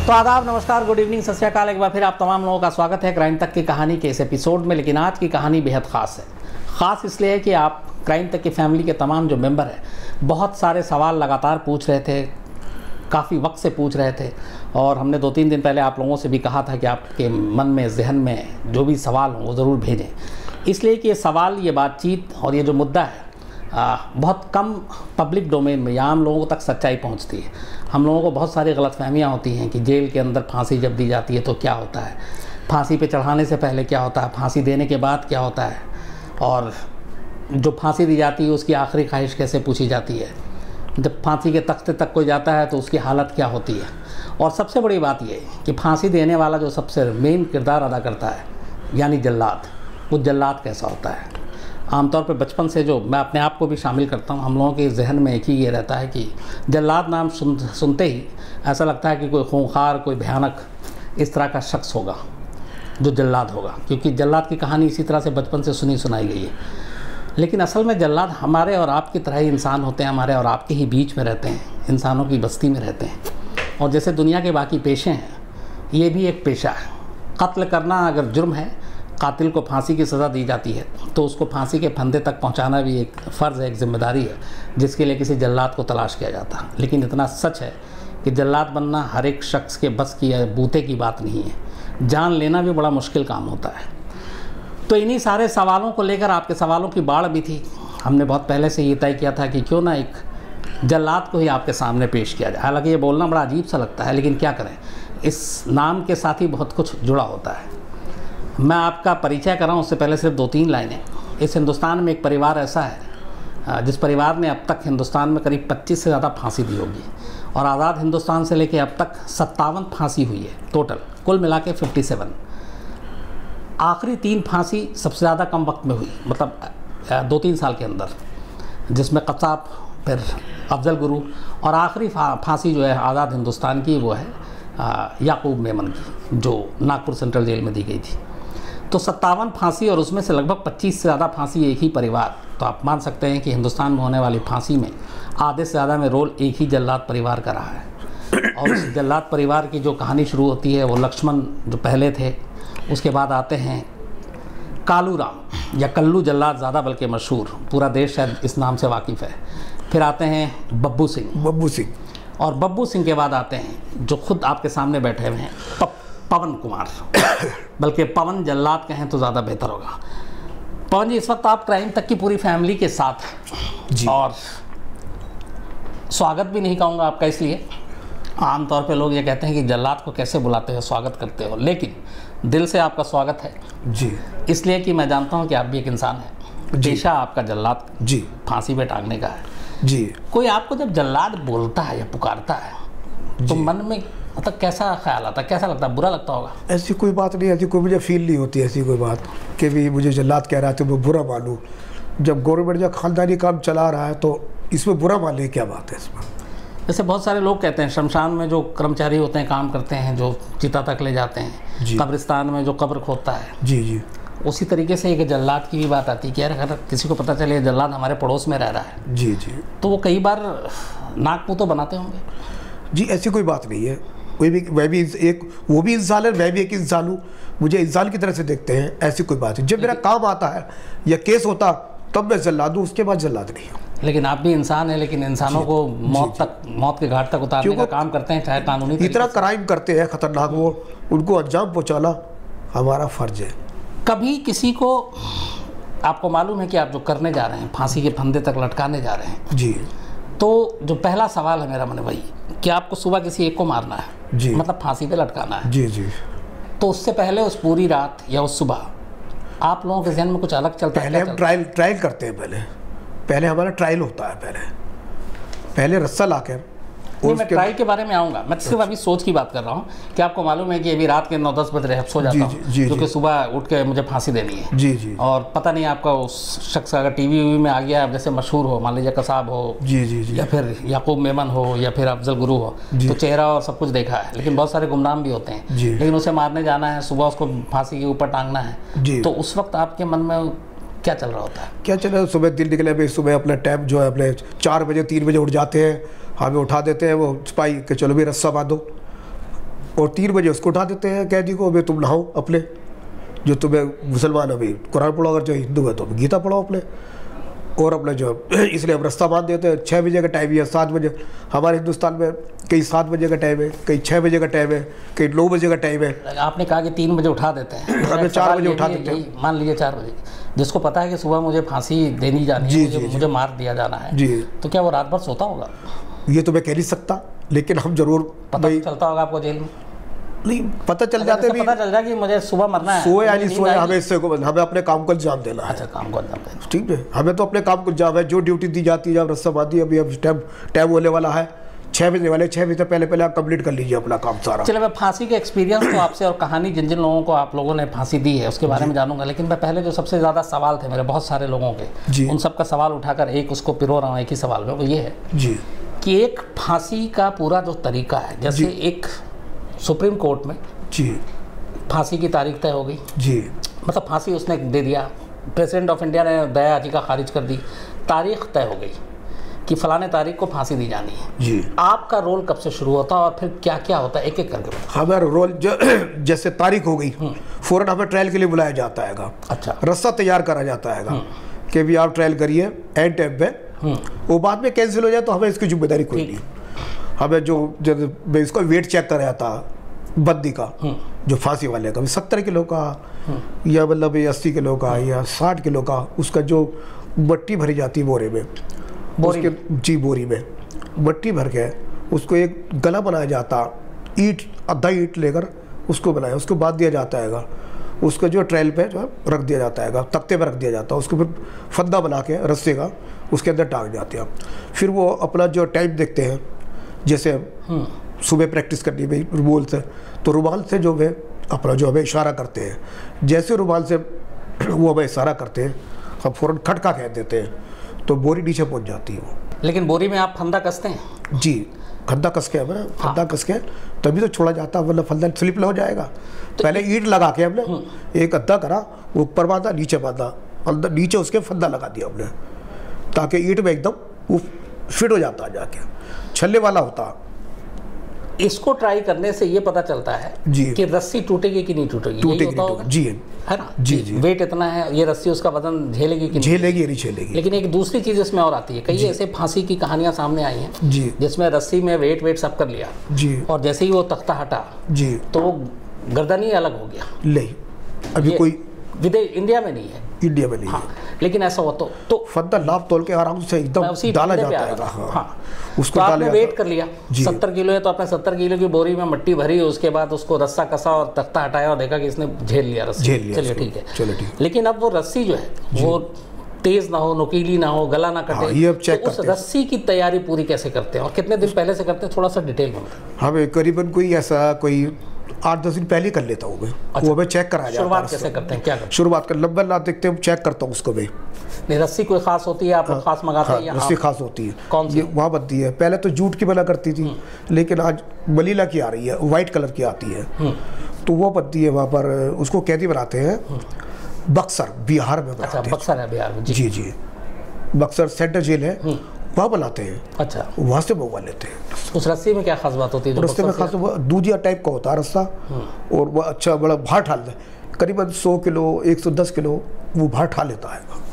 तो आदाब, नमस्कार, गुड इवनिंग, सत श्री अकाल। एक बार फिर आप तमाम लोगों का स्वागत है क्राइम तक की कहानी के इस एपिसोड में। लेकिन आज की कहानी बेहद ख़ास है। ख़ास इसलिए है कि आप क्राइम तक की फैमिली के तमाम जो मेंबर हैं बहुत सारे सवाल लगातार पूछ रहे थे, काफ़ी वक्त से पूछ रहे थे। और हमने 2-3 दिन पहले आप लोगों से भी कहा था कि आपके मन में, जहन में जो भी सवाल हों वो ज़रूर भेजें, इसलिए कि ये सवाल, ये बातचीत और ये जो मुद्दा है बहुत कम पब्लिक डोमेन में या आम लोगों तक सच्चाई पहुंचती है। हम लोगों को बहुत सारी गलतफहमियां होती हैं कि जेल के अंदर फांसी जब दी जाती है तो क्या होता है, फांसी पे चढ़ाने से पहले क्या होता है, फांसी देने के बाद क्या होता है, और जो फांसी दी जाती है उसकी आखिरी ख्वाहिश कैसे पूछी जाती है, जब फांसी के तख्ते तक कोई जाता है तो उसकी हालत क्या होती है। और सबसे बड़ी बात यह है कि फांसी देने वाला जो सबसे मेन किरदार अदा करता है यानी जल्लाद, वो जल्लाद कैसा होता है। आमतौर पर बचपन से जो मैं अपने आप को भी शामिल करता हूँ, हम लोगों के जहन में एक ही ये रहता है कि जल्लाद नाम सुनते ही ऐसा लगता है कि कोई खूंखार, कोई भयानक इस तरह का शख्स होगा जो जल्लाद होगा, क्योंकि जल्लाद की कहानी इसी तरह से बचपन से सुनाई गई है। लेकिन असल में जल्लाद हमारे और आपकी तरह ही इंसान होते हैं, हमारे और आपके ही बीच में रहते हैं, इंसानों की बस्ती में रहते हैं। और जैसे दुनिया के बाकी पेशे हैं, ये भी एक पेशा है। कत्ल करना अगर जुर्म है, कातिल को फांसी की सज़ा दी जाती है, तो उसको फांसी के फंदे तक पहुंचाना भी एक फ़र्ज़ है, एक जिम्मेदारी है, जिसके लिए किसी जल्लाद को तलाश किया जाता है। लेकिन इतना सच है कि जल्लाद बनना हर एक शख्स के बस की या बूते की बात नहीं है। जान लेना भी बड़ा मुश्किल काम होता है। तो इन्हीं सारे सवालों को लेकर आपके सवालों की बाढ़ भी थी। हमने बहुत पहले से ये तय किया था कि क्यों ना एक जल्लाद को ही आपके सामने पेश किया जाए। हालांकि ये बोलना बड़ा अजीब सा लगता है, लेकिन क्या करें, इस नाम के साथ ही बहुत कुछ जुड़ा होता है। मैं आपका परिचय कर रहा हूँ, उससे पहले सिर्फ 2-3 लाइनें। इस हिंदुस्तान में एक परिवार ऐसा है जिस परिवार ने अब तक हिंदुस्तान में करीब 25 से ज़्यादा फांसी दी होगी, और आज़ाद हिंदुस्तान से लेकर अब तक 57 फांसी हुई है टोटल, कुल मिला के 57। आखिरी 3 फांसी सबसे ज़्यादा कम वक्त में हुई, मतलब 2-3 साल के अंदर, जिसमें कसाब, फिर अफजल गुरु, और आखिरी फांसी जो है आज़ाद हिंदुस्तान की वो है याकूब मेमन की, जो नागपुर सेंट्रल जेल में दी गई थी। तो 57 फांसी, और उसमें से लगभग 25 से ज़्यादा फांसी एक ही परिवार। तो आप मान सकते हैं कि हिंदुस्तान में होने वाली फांसी में आधे से ज़्यादा में रोल एक ही जल्लाद परिवार का रहा है। और उस जल्लाद परिवार की जो कहानी शुरू होती है वो लक्ष्मण जो पहले थे, उसके बाद आते हैं कालू राम या कल्लू जल्लाद, ज़्यादा बल्कि मशहूर, पूरा देश शायद इस नाम से वाकिफ़ है। फिर आते हैं बब्बू सिंह, और बब्बू सिंह के बाद आते हैं जो खुद आपके सामने बैठे हुए हैं, पवन कुमार, बल्कि पवन जल्लाद कहें तो ज़्यादा बेहतर होगा। पवन जी, इस वक्त आप क्राइम तक की पूरी फैमिली के साथ हैं, और स्वागत भी नहीं कहूँगा आपका, इसलिए आमतौर पे लोग ये कहते हैं कि जल्लाद को कैसे बुलाते हो, स्वागत करते हो, लेकिन दिल से आपका स्वागत है जी, इसलिए कि मैं जानता हूँ कि आप भी एक इंसान हैं। पेशा आपका जल्लाद जी फांसी पे टांगने का है जी। कोई आपको जब जल्लाद बोलता है या पुकारता है तो मन में मतलब कैसा ख्याल आता है, कैसा लगता है, बुरा लगता होगा? ऐसी कोई बात नहीं, ऐसी कोई मुझे फील नहीं होती, ऐसी कोई बात कि भी मुझे जल्लाद कह रहा है तो मैं बुरा मानूँ। जब गवर्नमेंट जब खानदानी काम चला रहा है तो इसमें बुरा मानने की क्या बात है इसमें? जैसे बहुत सारे लोग कहते हैं, शमशान में जो कर्मचारी होते हैं, काम करते हैं, जो चिता तक ले जाते हैं, कब्रिस्तान में जो कब्र खोदता है, जी जी, उसी तरीके से एक जल्लाद की भी बात आती है कि यार अगर किसी को पता चले जल्लाद हमारे पड़ोस में रह रहा है, जी जी, तो वो कई बार नाक मुँह तो बनाते होंगे। जी, ऐसी कोई बात नहीं है। वो भी इंसान है, मैं भी एक इंसान हूँ, मुझे इंसान की तरह से देखते हैं, ऐसी कोई बात है। जब मेरा काम आता है या केस होता तब मैं जल्लाद हूँ, उसके बाद जल्लाद नहीं हूँ। लेकिन आप भी इंसान हैं, लेकिन इंसानों को मौत के घाट तक उतारने का काम करते हैं, चाहे कानूनी इतना क्राइम करते हैं खतरनाक, वो उनको अंजाम पहुँचाना हमारा फ़र्ज है। कभी किसी को, आपको मालूम है कि आप जो करने जा रहे हैं, फांसी के फंदे तक लटकाने जा रहे हैं जी, तो जो पहला सवाल है मेरा मन वही कि आपको सुबह किसी एक को मारना है जी, मतलब फांसी पे लटकाना है जी जी, तो उससे पहले उस पूरी रात या उस सुबह आप लोगों के जहन में कुछ अलग चलता है? पहले हम ट्रायल करते हैं, पहले हमारा ट्रायल होता है, पहले रस्सा लाकर। नहीं, मैं ट्रायल के बारे में आऊँगा, मैं सिर्फ अभी सोच की बात कर रहा हूँ कि आपको मालूम है कि अभी रात के 9-10 बज रहे सो जाता हूँ, जो कि सुबह उठ के मुझे फांसी देनी है जी जी, और पता नहीं आपका उस शख्स अगर टीवी में आ गया, जैसे मशहूर हो, मान लीजिए कसाब हो जी जी जी, या फिर याकूब मेमन हो, या फिर अफजल गुरु हो, तो चेहरा और सब कुछ देखा है, लेकिन बहुत सारे गुमनाम भी होते हैं, लेकिन उसे मारने जाना है, सुबह उसको फांसी के ऊपर टांगना है, तो उस वक्त आपके मन में क्या चल रहा होता है? क्या चल रहा है? सुबह दिल निकले भाई, सुबह अपना टाइम जो है अपने 4 बजे 3 बजे उठ जाते हैं, हमें उठा देते हैं वो सिपाही कि चलो भी रस्सा बांधो, और 3 बजे उसको उठा देते हैं कैदी को, अभी तुम नहाओ अपने, जो तुम्हें मुसलमान अभी कुरान पढ़ो, अगर जो हिंदू है तो गीता पढ़ो अपने, और अपने जो इसलिए हम रास्ता बांध देते हैं। 6 बजे का टाइम या 7 बजे, हमारे हिंदुस्तान में कहीं 7 बजे का टाइम है, कहीं 6 बजे का टाइम है, कहीं 9 बजे का टाइम है। आपने कहा कि 3 बजे उठा देते हैं, हमें 4 बजे उठा देते हैं। मान लीजिए 4 बजे, जिसको पता है कि सुबह मुझे फांसी देनी जानी है, मुझे मार दिया जाना है जी, तो क्या वो रात भर सोता होगा? ये तो मैं कह नहीं सकता, लेकिन हम जरूर पता चलता होगा आपको जेल में? नहीं, पता चल जाते भी, पता चल जाए कि मुझे सुबह मरना है, सोए या नहीं सोए, हमें इससे हमें अपने काम को अंजाम देना है। अच्छा, काम को अंजाम देना, ठीक है, हमें तो अपने काम को अंजाम है, जो ड्यूटी दी जाती है, जब रस्सा बांधी, अभी अब टाइम होने वाला है 6 बजे वाले, 6 बजे से पहले आप कंप्लीट कर लीजिए अपना काम सारा। चलिए, मैं फांसी के एक्सपीरियंस तो आपसे और कहानी जिन जिन लोगों को आप लोगों ने फांसी दी है उसके बारे में जानूंगा, लेकिन मैं पहले जो सबसे ज़्यादा सवाल थे मेरे बहुत सारे लोगों के, उन सब का सवाल उठाकर एक उसको पिरो रहा हूँ एक ही सवाल में, वो ये है जी कि एक फांसी का पूरा जो तरीका है, जैसे एक सुप्रीम कोर्ट में जी फांसी की तारीख तय हो गई जी, मतलब फांसी उसने दे दिया, प्रेसिडेंट ऑफ इंडिया ने दया याचिका खारिज कर दी, तारीख तय हो गई कि फलाने तारीख को फांसी दी जानी है जी। आपका रोल कब से शुरू होता है और फिर क्या क्या होता है, एक एक करके बताओ। हमारा रोल जैसे तारीख हो गई फौरन हमें ट्रायल के लिए बुलाया जाता है। अच्छा, रस्सा तैयार करा जाता है कि भी आप ट्रायल करिए एंड टाइम पे, वो बाद में कैंसिल हो जाए तो हमें इसकी जिम्मेदारी कोई नहीं। हमें जो इसको वेट चेक कराया था बंदी का, जो फांसी वाले का 70 किलो का या मतलब 80 किलो का या 60 किलो का, उसका जो मट्टी भरी जाती है बोरे में, उसके जी बोरी में मट्टी भर के उसको एक गला बनाया जाता, ईंट आधा ईंट लेकर उसको बनाया, उसको बांध दिया जाता है, उसको जो ट्रायल पे जो रख दिया जाता है, तख्ते पर रख दिया जाता है, उसको फिर फंदा बना के रस्से का उसके अंदर टांग जाते हैं। फिर वो अपना जो टाइम देखते हैं, जैसे सुबह प्रैक्टिस करनी है रुमाल से, तो रुमाल से जो है अपना जो हमें इशारा करते हैं, जैसे रुमाल से वो हमें इशारा करते हैं हम फ़ौरन खटका कह देते हैं, तो बोरी नीचे पहुंच जाती है वो। लेकिन बोरी में आप फंदा कसते हैं? जी, फंदा कस के हमें फंदा कस के तभी तो छोड़ा जाता है, वरना फंदा स्लिप हो जाएगा। तो पहले ईंट लगा के हमने एक अद्धा करा, वो ऊपर बांधा नीचे बांधा, अंदर नीचे उसके फंदा लगा दिया हमने, ताकि ईंट में एकदम वो फिट हो जाता है, जाके छल्ले वाला होता। इसको ट्राई करने से ये पता चलता है जी कि रस्सी टूटेगी कि नहीं टूटेगी, जी है ना जी जी। वेट इतना है, ये रस्सी उसका वजन झेलेगी कि झेलेगी नहीं झेलेगी। लेकिन एक दूसरी चीज इसमें और आती है, कई ऐसे फांसी की कहानियां सामने आई हैं जी, जिसमें रस्सी में वेट सब कर लिया जी, और जैसे ही वो तख्ता हटा जी तो वो गर्दन ही अलग हो गया। नहीं, अभी कोई इंडिया में नहीं है, इंडिया में नहीं है, लेकिन ऐसा हो तो फंदा नाप तोल के आराम से एकदम डाला जाता है। हाँ, उसको तो आपने वेट कर लिया, 70 किलो है तो आपने 70 किलो की बोरी में मट्टी भरी, उसके बाद उसको रस्सा कसा और तख्ता हटाया और देखा कि इसने झेल लिया रस्सी। चलिए ठीक है, चलो ठीक। लेकिन अब वो रस्सी जो है वो तेज ना हो, नुकीली ना हो, गला ना कटे, ये अब चेक तो उस रस्सी की तैयारी पूरी कैसे करते हैं और कितने दिन पहले से करते हैं, थोड़ा सा डिटेल में बताएं। हमें करीबन कोई ऐसा कोई 8-10 दिन पहले कर लेता हूँ मैं। वो हमें चेक कराया जाता है। शुरुआत कैसे करते हैं, क्या करते हैं? शुरुआत कर लंबा ना देखते हैं, चेक करता हूँ उसको मैं। नहीं, रस्सी कोई खास होती है, आप खास मंगाते हैं? रस्सी खास होती है। कौन सी? वहाँ बनती है, पहले तो जूट की बना करती थी, लेकिन आज मलीला की आ रही है, वाइट कलर की आती है, तो वो बनती है वहाँ पर, उसको कैदी बनाते हैं बक्सर, बिहार में बनाते हैं। बक्सर है बिहार में? जी जी, बक्सर सेंट्रल जेल है, वहाँ बनाते हैं। अच्छा, वहाँ से मंगवा लेते हैं। उस रस्सी में क्या खास बात होती है? रस्ते में खास दूधिया टाइप का होता है रस्सा, और वो अच्छा बड़ा भार ठाल दे, करीबन 100 किलो 110 किलो वो भार ठा लेता है।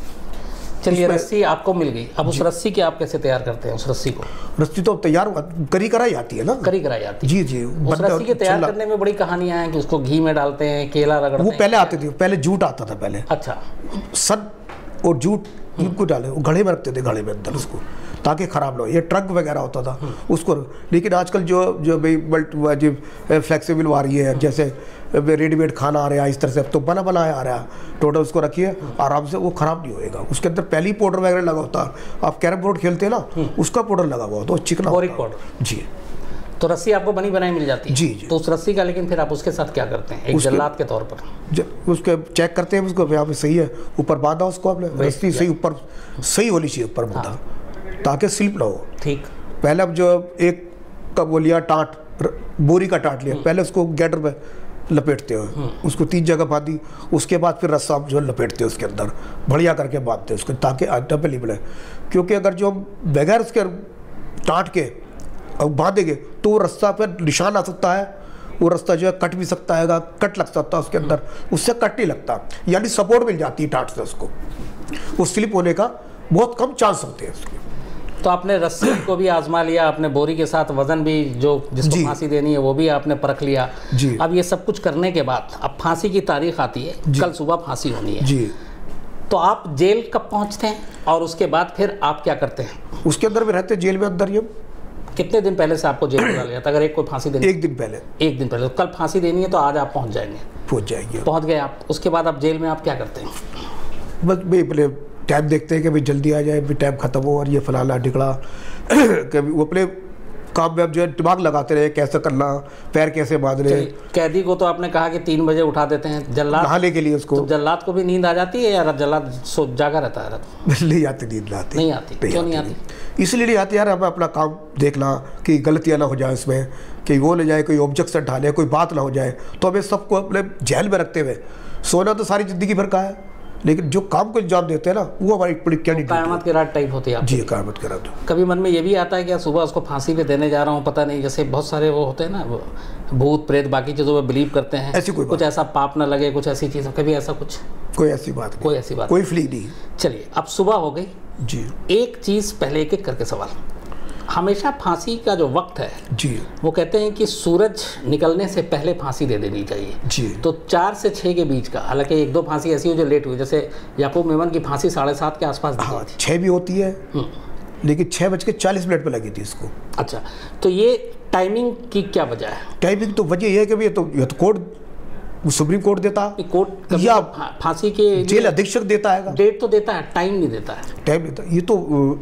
चलिए, रस्सी आपको मिल गई, अब उस रस्सी की आप कैसे तैयार करते हैं? उस रस्सी को रस्सी तो तैयार करी कराई जाती है ना, करी कराई जाती है। जी जी, उस रस्सी के तैयार करने में बड़ी कहानियां हैं कि उसको घी में डालते हैं, केला रगड़ते हैं। वो पहले आते थे, पहले जूट आता था पहले। अच्छा, सन और जूट को डाले, वो घड़े में रखते थे, घड़े में अंदर उसको, ताकि खराब ना हो। ये ट्रक वगैरह होता था उसको। लेकिन आजकल जो भाई फ्लेक्सिबल आ रही है, जैसे रेडीमेड खाना आ रहा है इस तरह से, तो बनाया आ रहा है, टोटल उसको रखिए आराम से, वो खराब नहीं होएगा। उसके अंदर पहले ही पाउडर वगैरह लगा होता है, आप कैरम बोर्ड खेलते हैं ना, उसका पाउडर लगा हुआ तो चिकना बोरिक पाउडर। जी, तो रस्सी आपको बनी बनाई मिल जाती है? जी जी। तो उस रस्सी का लेकिन फिर आप उसके साथ क्या करते हैं एक जल्लाद के तौर पर? उसके चेक करते हैं उसको, यहाँ पे सही है, ऊपर बांधा उसको आपने, रस्सी सही ऊपर सही होनी चाहिए, ऊपर बांधा, ताकि स्लिप ना हो। ठीक। पहले अब जो एक कब वो लिया टाट, बोरी का टाट लिया, पहले उसको गैटर में लपेटते हो, उसको 3 जगह बांधी, उसके बाद फिर रस्सा जो लपेटते हैं उसके अंदर बढ़िया करके बांधते हैं उसको, ताकि आटा पे लिपड़े। क्योंकि अगर जो हम बगैर उसके टाट के अब बांधेंगे तो रस्सा पर निशान आ सकता है, वो रास्ता जो है कट भी सकता है, कट लग सकता है उसके अंदर, उससे कट नहीं लगता, यानी सपोर्ट मिल जाती है टाट से उसको, वो स्लिप होने का बहुत कम चांस होते हैं उसके। तो आपने रस्सी को भी आजमा लिया, आपने बोरी के साथ वजन भी जो जिसको फांसी देनी है वो भी आपने परख लिया जी। अब ये सब कुछ करने के बाद अब फांसी की तारीख आती है, कल सुबह फांसी होनी है जी। तो आप जेल कब पहुंचते हैं और उसके बाद फिर आप क्या करते हैं? उसके अंदर भी रहते हैं, जेल में अंदर ही। कितने दिन पहले से आपको जेल में डाल लिया था? अगर एक कोई फांसी देनी, एक दिन पहले। एक दिन पहले, तो कल फांसी देनी है तो आज आप पहुंच जाएंगे? पहुंच जाएंगे। पहुंच गए आप, उसके बाद आप जेल में आप क्या करते हैं? बस भाई पहले टाइम देखते हैं कि भाई जल्दी आ जाए, फिर टाइम खत्म हो और ये फलाना टिकड़ा कभी वो अपने काम में अब जो है दिमाग लगाते रहे, कैसे करना, पैर कैसे बांधने। कैदी को तो आपने कहा कि 3 बजे उठा देते हैं, जल्लाद नहाने के लिए उसको। तो जल्लाद को भी नींद आ जाती है या जल्लाद जागा रहता है? नहीं आती नींद, आती नहीं आती। क्यों नहीं आती? इसलिए नहीं आती यार, हमें अपना काम देखना कि गलतियाँ ना हो जाए उसमें, कि वो ले जाए, कोई ऑब्जेक्शन ढाले, कोई बात ना हो जाए, तो हमें सबको अपने जेल में रखते हुए सोना तो सारी ज़िंदगी भर का है, लेकिन जो काम को अंजाम देते हैं ना वो हमारी बड़ी क्या नहीं, क़यामत की रात टाइप होती है जी। क़यामत की रात। कभी मन में ये भी आता है कि सुबह उसको फांसी पे देने जा रहा हूँ, पता नहीं, जैसे बहुत सारे वो होते हैं ना, भूत प्रेत बाकी चीज़ों में बिलीव करते हैं, ऐसी कोई कुछ ऐसा पाप ना लगे, कुछ ऐसी चीज़, कभी ऐसा कुछ? कोई ऐसी बात नहीं, कोई ऐसी बात, कोई फीलिंग नहीं। चलिए अब सुबह हो गई जी। एक चीज़ पहले एक एक करके सवाल। हमेशा फांसी का जो वक्त है जी, वो कहते हैं कि सूरज निकलने से पहले फांसी दे देनी चाहिए जी। तो 4 से 6 के बीच का, हालांकि 1-2 फांसी ऐसी हुई जो लेट हुई, जैसे याकूब मेमन की फांसी 7:30 के आसपास दी हाँ, थी। 6 भी होती है, लेकिन 6:40 पे लगी थी इसको। अच्छा, तो ये टाइमिंग की क्या वजह है? टाइमिंग तो वजह यह है कि ये तो कोर्ट, सुप्रीम कोर्ट देता कोर्ट या फांसी के जेल अधीक्षक देता है, डेट तो देता है, टाइम नहीं देता है। टाइम देता है, ये तो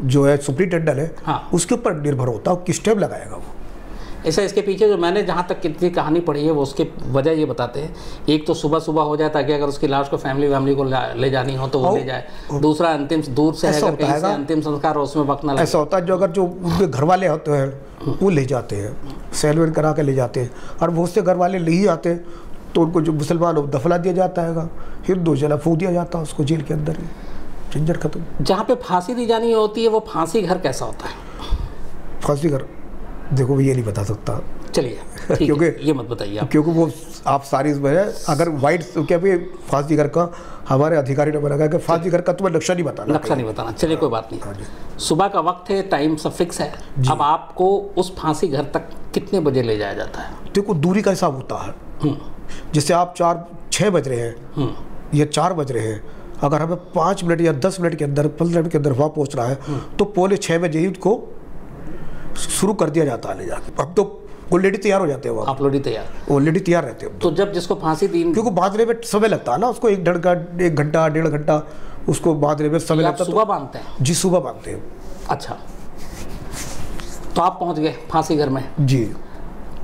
जो है सुप्रिंटेंडेंट है, हाँ। उसके ऊपर निर्भर होता है किस टाइम लगाएगा वो। ऐसा इसके पीछे जो मैंने जहाँ तक कितनी कहानी पढ़ी है वो उसके वजह ये बताते हैं, एक तो सुबह सुबह हो जाए ताकि अगर उसकी लाश को फैमिली को ले जानी हो तो वो ले जाए, दूसरा अंतिम दूर से अगर कहीं से अंतिम संस्कार हो उसमें वक्त ना लगे। ऐसा होता है जो अगर जो उनके घर वाले होते हैं वो ले जाते हैं, सेलवेन करा के ले जाते हैं, और बहुत से घर वाले नहीं आते तो उनको जो मुसलमान हो दफना दिया जाता है, हिंदू जला फूक दिया जाता है उसको जेल के अंदर ही, झंझट खत्म। जहाँ पे फांसी दी जानी होती है वो फांसी घर कैसा होता है? फांसी घर देखो ये नहीं बता सकता, चलिए क्योंकि ये मत बताइए आप, क्योंकि वो आप सारी इसमें है, अगर वाइट क्या भी फांसी घर का हमारे अधिकारी ने बनाया कि फांसी घर का तुम्हें नक्शा नहीं बताना, नक्शा नहीं बताना। चलिए कोई बात नहीं, सुबह का वक्त है, टाइम सब फिक्स है, अब आपको उस फांसी घर तक कितने बजे ले जाया जाता है? देखो दूरी का हिसाब होता है, जैसे आप 6 बज रहे हैं या 4 बज रहे हैं, अगर हमें 5 मिनट या 10 मिनट के अंदर 15 मिनट के अंदर वहाँ पहुँचना है तो 5:45 बजे ही उसको शुरू कर दिया जाता है ले जाके। अब तो ऑलरेडी तैयार हो जाते हैं, वो ऑलरेडी तैयार रहते हैं। तो जब जिसको फांसी दी, क्योंकि बांधने में समय लगता है ना उसको, 1 घंटा 1.5 घंटा उसको बांधने में समय लगता है। सुबह बांधते हैं? जी सुबह बांधते हैं। अच्छा, तो आप पहुँच गए फांसी घर में जी।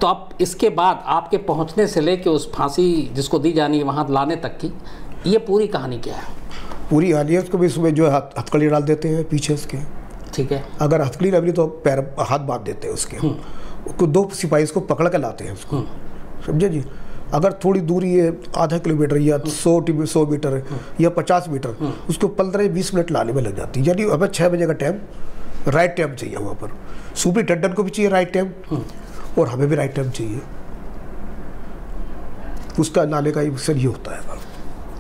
तो अब इसके बाद आपके पहुंचने से लेके उस फांसी जिसको दी जानी है वहां लाने तक की ये पूरी कहानी क्या है? पूरी कहानी है उसको भी सुबह जो है हथकड़ी डाल देते हैं पीछे उसके, ठीक है, अगर हथकड़ी ना मिली तो पैर हाथ बांध देते हैं उसके, उसको 2 सिपाही उसको पकड़ के लाते हैं उसको, समझे जी। अगर थोड़ी दूरी है आधा किलोमीटर या 100 मीटर या 50 मीटर, उसको 15-20 मिनट लाने में लग जाती है। यानी हमें 6 बजे का टाइम, राइट टाइम चाहिए वहाँ पर, सुप्रिंटेंडेंट को भी चाहिए राइट टाइम और हमें भी राइट टाइम चाहिए। उसका लाने का सर ये होता है,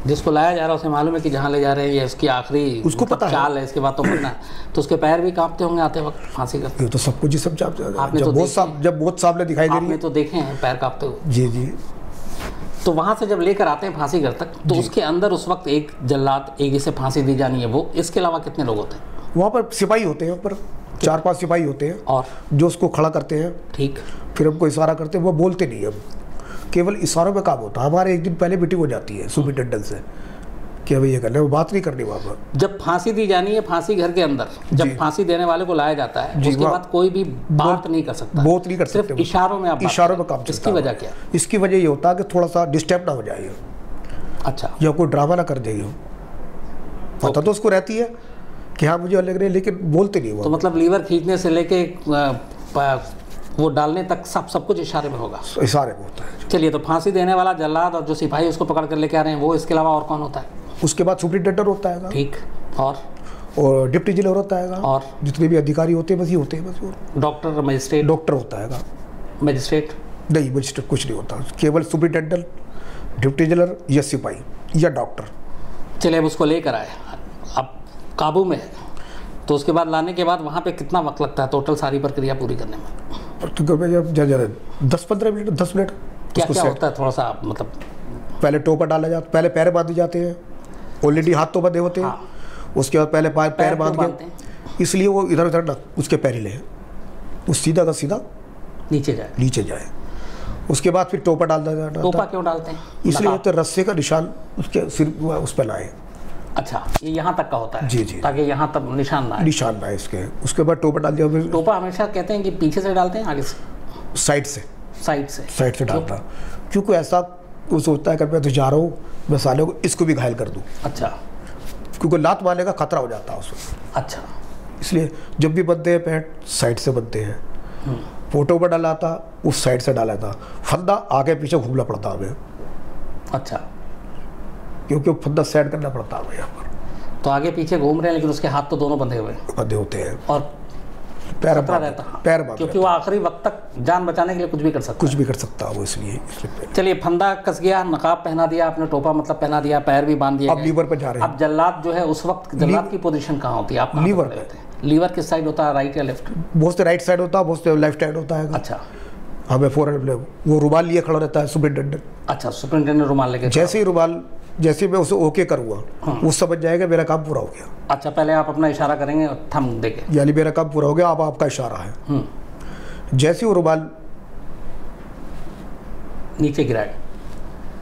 जिसको लाया जा रहा है उसे मालूम है कि जहाँ ले जा रहे हैं ये उसकी आखिरी उसको पता चाल है, इसके बाद तो मरना है, तो उसके पैर भी कांपते होंगे आते वक्त फांसी का। ये तो सब कुछ ही सब जब बहुत सामने दिखाई दे रही है, आपने तो देखे हैं पैर कांपते हुए। जी जी। तो वहाँ से जब लेकर आते हैं फांसी घर तक तो उसके अंदर उस वक्त एक जल्लाद, एक जिसे फांसी दी जानी है वो, इसके अलावा कितने लोग होते हैं वहाँ पर? सिपाही होते हैं ऊपर, 4-5 सिपाही होते हैं और जो उसको खड़ा करते हैं, ठीक, फिर हमको इशारा करते हैं, वो बोलते नहीं, हम केवल इशारों में काम होता है। हमारे एक दिन पहले मीटिंग हो जाती है सुप्रिंटेंडेंट से कि अभी ये करना है, वो बात नहीं करनी वहाँ पर। जब फांसी दी जानी है फांसी घर के अंदर, जब फांसी देने वाले को लाया जाता है उसके बाद कोई भी बात नहीं कर सकता, बात नहीं कर सकते, सिर्फ इशारों में आप इशारों में काम। इसकी वजह क्या? इसकी वजह ये होता है कि थोड़ा सा डिस्टर्ब ना हो जाए, अच्छा, या कोई ड्रामा ना कर देगी, पता तो उसको रहती है कि हाँ मुझे लग रहा है, लेकिन बोलते नहीं वो। तो मतलब लीवर खींचने से लेके वो डालने तक सब कुछ इशारे में होगा, इशारे में होता है। चलिए, तो फांसी देने वाला जल्लाद और जो सिपाही उसको पकड़ कर लेके आ रहे हैं वो, इसके अलावा और कौन होता है? उसके बाद सुप्रिंटेंडेंट होता है, ठीक, और डिप्टी जेलर होता है, और जितने भी अधिकारी होते हैं बस ये होते हैं, बस वो डॉक्टर, मजिस्ट्रेट, डॉक्टर होता है, मजिस्ट्रेट, नहीं मजिस्ट्रेट कुछ नहीं होता, केवल सुपरिटेंडेंट, डिप्टी जनरल या सिपाही या डॉक्टर। चलिए अब उसको लेकर आए, अब काबू में है, तो उसके बाद लाने के बाद वहाँ पे कितना वक्त लगता है टोटल सारी प्रक्रिया पूरी करने में? तो जब 10-15 मिनट, 10 मिनट। क्या क्या होता है थोड़ा सा मतलब? पहले टोपा डाला जाता, पहले पैर बांधे जाते हैं, ऑलरेडी हाथ तो बंधे होते हैं। हाँ। उसके बाद पहले पैर बांध के, इसलिए वो इधर उधर ना उसके पैर हिले, वो सीधा का सीधा नीचे जाए। उसके बाद फिर टोपा डाल दिया जाता। टोपा क्यों डालते हैं? इसलिए तो रस्से का निशान उसके सिर उस पर लाए। अच्छा, ये यहाँ तक का होता है? जी जी, ताकि यहाँ तक निशान ना आए इसके। उसके बाद टोपा डाल दिया। टोपा हमेशा कहते हैं कि पीछे से डालते हैं, आगे से? साइड से डालता, क्योंकि ऐसा वो सोचता है कि मैं तो जा रहा हूँ, मैं साले को इसको भी घायल कर दूँ। अच्छा, क्योंकि लात मारने का खतरा हो जाता है उसमें। अच्छा, इसलिए जब भी बनते हैं पैंट साइड से बनते हैं। फोटो पर डाला था, उस साइड से डाला था, फंदा आगे पीछे घूमना पड़ता हमें। अच्छा, क्योंकि फंदा सेट करना पड़ता है यहाँ पर। तो आगे पीछे घूम रहे हैं लेकिन उसके हाथ तो दोनों बंधे होते हैं और पैर रहता है, क्योंकि वो आखिरी वक्त तक जान बचाने के लिए कुछ भी कर सकता है वो, इसलिए। चलिए, फंदा कस गया, नकाब पहना दिया आपने, टोपा मतलब पहना दिया, पैर भी बांध दिया, अब लीवर पे जा रहे हैं। अब जल्लाद जो है उस वक्त जल्लाद की पोजीशन कहाँ होती है? आप लीवर पे। लीवर किस साइड होता है, राइट या लेफ्ट? बहुत से राइट साइड होता है, बहुत से लेफ्ट साइड होता है। अच्छा, हमें वो रुमाल लिए खड़ा रहता है सुपरिटेंडेंट। अच्छा, सुपरिटेंडेंट रुमाल लेके? जैसे ही रुमाल, जैसे मैं उसे ओके करूँगा, वो समझ जाएगा मेरा काम पूरा हो गया। अच्छा, पहले आप अपना इशारा करेंगे थम देके, यानी मेरा काम पूरा हो गया, अब आपका इशारा है। जैसे ही वो रुमाल नीचे गिराए,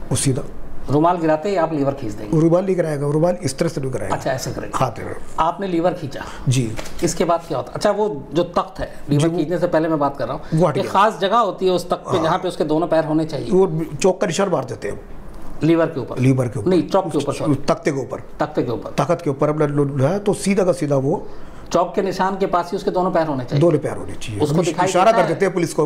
वो सीधा रुमाल गिराते ही आप लीवर खींच देंगे? रुमाल नहीं गिराएगा, रुमाल इस तरह से नहीं गिराएगा। अच्छा, ऐसे करेंगे? खाते हैं। आपने लीवर खींचा जी, इसके बाद क्या होता है? अच्छा, वो जो तख्त है, लीवर खींचने से पहले मैं बात कर रहा हूँ, एक खास जगह होती है उस तख्त पे जहाँ पे उसके दोनों पैर होने चाहिए। वो चौक का निशान मार देते हैं लीवर के ऊपर नहीं, चौक के ऊपर, तख्ते के ऊपर, तख्त के ऊपर अपना तो सीधा का सीधा वो चौक के निशान के पास ही उसके दोनों पैर होने चाहिए। दोनों पैर होने चाहिए। उसको इशारा कर देते हैं पुलिस को,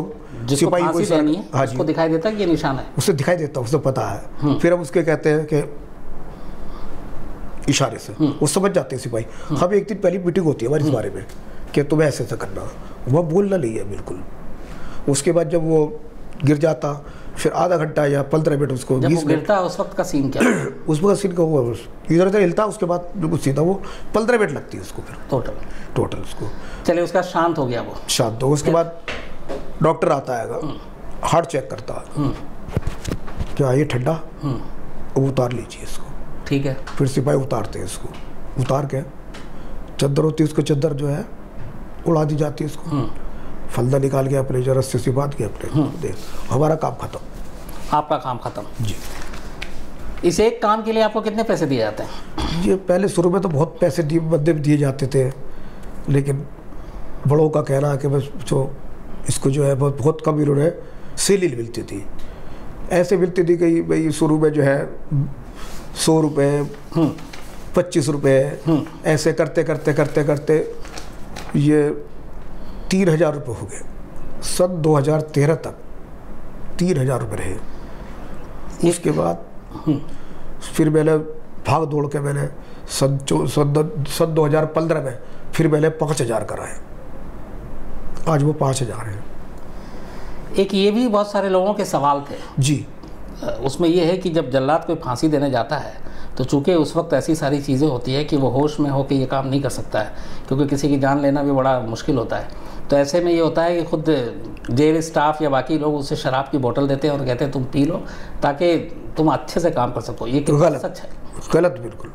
सिपाही को देनी है, हाँ, उसको दिखाई देता है कि ये निशान है, उसे दिखाई देता है, उसे पता है। फिर हम उसके कहते हैं कि इशारे से वो समझ जाते हैं सिपाही। हम एक दिन पहली मीटिंग होती है हमारे इस बारे में कि तुम्हें ऐसे ऐसा करना, वह बोलना नहीं है बिल्कुल। उसके बाद जब वो गिर जाता, फिर आधा घंटा या 15 मिनट उसको 20 मिनट गिरता, उस वक्त का सीन क्या? उस वक्त सीन का वो इधर उधर हिलता, उसके बाद बिल्कुल सीधा वो 15 मिनट लगती है उसको, फिर टोटल उसको। चलिए, उसका शांत हो गया, वो शांत हो। उसके बाद डॉक्टर आता है, हार्ट चेक करता है, क्या ये ठंडा, वो उतार लीजिए इसको। ठीक है। फिर सिपाही उतारते हैं इसको, उतार के चद्दर होती है, उसको चद्दर जो है उड़ा दी जाती है इसको। फंदा निकाल के अपने जो रस्से से बांध के अपने हमारा काम खत्म। आपका काम खत्म जी। इस एक काम के लिए आपको कितने पैसे दिए जाते हैं? ये पहले शुरू में तो बहुत पैसे दिए जाते थे, लेकिन बड़ों का कहना है कि बस जो इसको जो है बहुत कम इन्होंने सैलरी मिलती थी। ऐसे मिलती थी कि भाई शुरू में जो है 100 रुपये, 25 रुपये, ऐसे करते करते करते करते ये 3000 रुपये हो गए। सन 2013 तक 3000 रुपये रहे। उसके बाद फिर मैंने भाग दौड़ के मैंने सन 2015 में फिर मैंने 5000 कराए। आज वो 5000 है। एक ये भी बहुत सारे लोगों के सवाल थे जी, उसमें ये है कि जब जल्लाद कोई फांसी देने जाता है तो चूँकि उस वक्त ऐसी सारी चीज़ें होती है कि वो होश में हो के ये काम नहीं कर सकता है, क्योंकि किसी की जान लेना भी बड़ा मुश्किल होता है। तो ऐसे में ये होता है कि खुद जेल स्टाफ या बाकी लोग उसे शराब की बोतल देते हैं और कहते हैं तुम पी लो ताकि तुम अच्छे से काम कर सको। ये कितना सच है? गलत, बिल्कुल।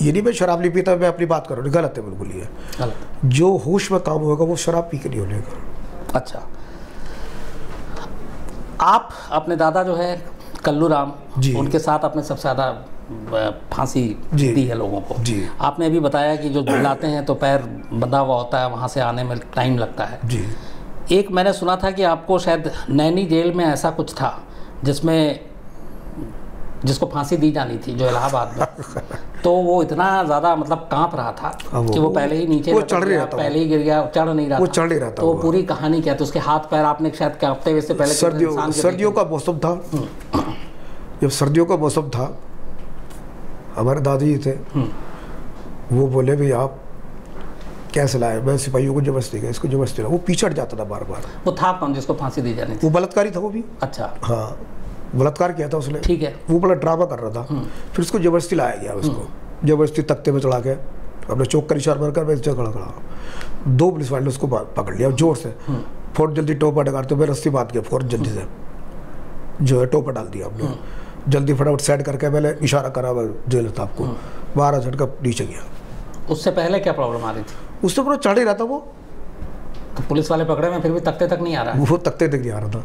ये नहीं मैं शराब नहीं पीता, मैं अपनी बात कर रहा हूँ, गलत है बिल्कुल। ये गलत। जो होश में काम होगा वो शराब पी के नहीं होने का। अच्छा, आप अपने दादा जो है कल्लू राम, उनके साथ आपने सबसे ज़्यादा फांसी दी है लोगों को। आपने अभी बताया कि जो जलाते हैं तो पैर बंधा हुआ होता है, वहाँ से आने में टाइम लगता है जी। एक मैंने सुना था कि आपको शायद नैनी जेल में ऐसा कुछ था जिसको फांसी दी जानी थी, जो इलाहाबाद में, तो वो इतना ज़्यादा मतलब कांप रहा था कि वो पहले ही नीचे पहले ही गिर गया, चढ़ नहीं रहा था। तो पूरी कहानी क्या थी? उसके हाथ पैर आपने शायद कांपते हुए से पहले सर्दियों का मौसम था। जब सर्दियों का मौसम था, हमारे दादी थे, वो बोले भी आप कैसे लाए, मैं सिपाहियों को जबरदस्ती गया, इसको जबरदस्ती लाया, वो पीछे हट जाता था बार बार। वो था कौन जिसको फांसी दी जानी थी? वो बलात्कारी था वो भी। अच्छा, हाँ, बलात्कार किया था उसने। ठीक है। वो बड़ा ड्रामा कर रहा था, फिर उसको जबरदस्ती लाया गया, उसको जबरदस्ती तख्ते पे चढ़ा के अपने चौक का निशान मारकर वैसे खड़ा खड़ा, 2 पुलिस वाले ने उसको पकड़ लिया जोर से, फौरन जल्दी टोपा डगाते हुए रस्सी बांध के फौरन जल्दी से जो है टोपा डाल दिया हमने, जल्दी फटाफट सेट करके मैंने इशारा करा जेल साहब को, 12 झटका नीचे गया। उससे पहले क्या प्रॉब्लम आ रही थी? उससे पूरा चढ़ ही रहा था वो, तो पुलिस वाले पकड़े में फिर भी तख्ते तक नहीं आ रहा है? वो तख्ते तक नहीं आ रहा था,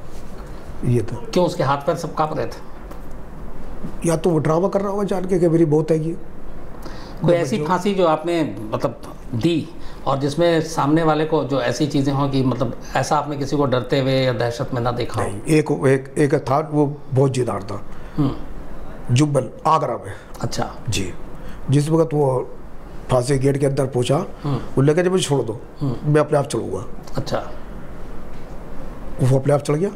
ये था। क्यों, उसके हाथ पैर सब कांप रहे थे? या तो वो ड्रामा कर रहा होगा जान के कि मेरी बहुत है ये। कोई ऐसी फांसी जो आपने मतलब दी और जिसमें सामने वाले को जो ऐसी चीज़ें हों कि मतलब ऐसा आपने किसी को डरते हुए या दहशत में ना देखा हो? एक था, वो बहुत जिद्दार था, जुब्बन आगरा में। अच्छा जी, जिस वक्त वो फांसी गेट के अंदर पहुंचा, वो लेकर जब मुझे छोड़ दो मैं अपने आप चढ़ूंगा। अच्छा, वो अपने आप चढ़ गया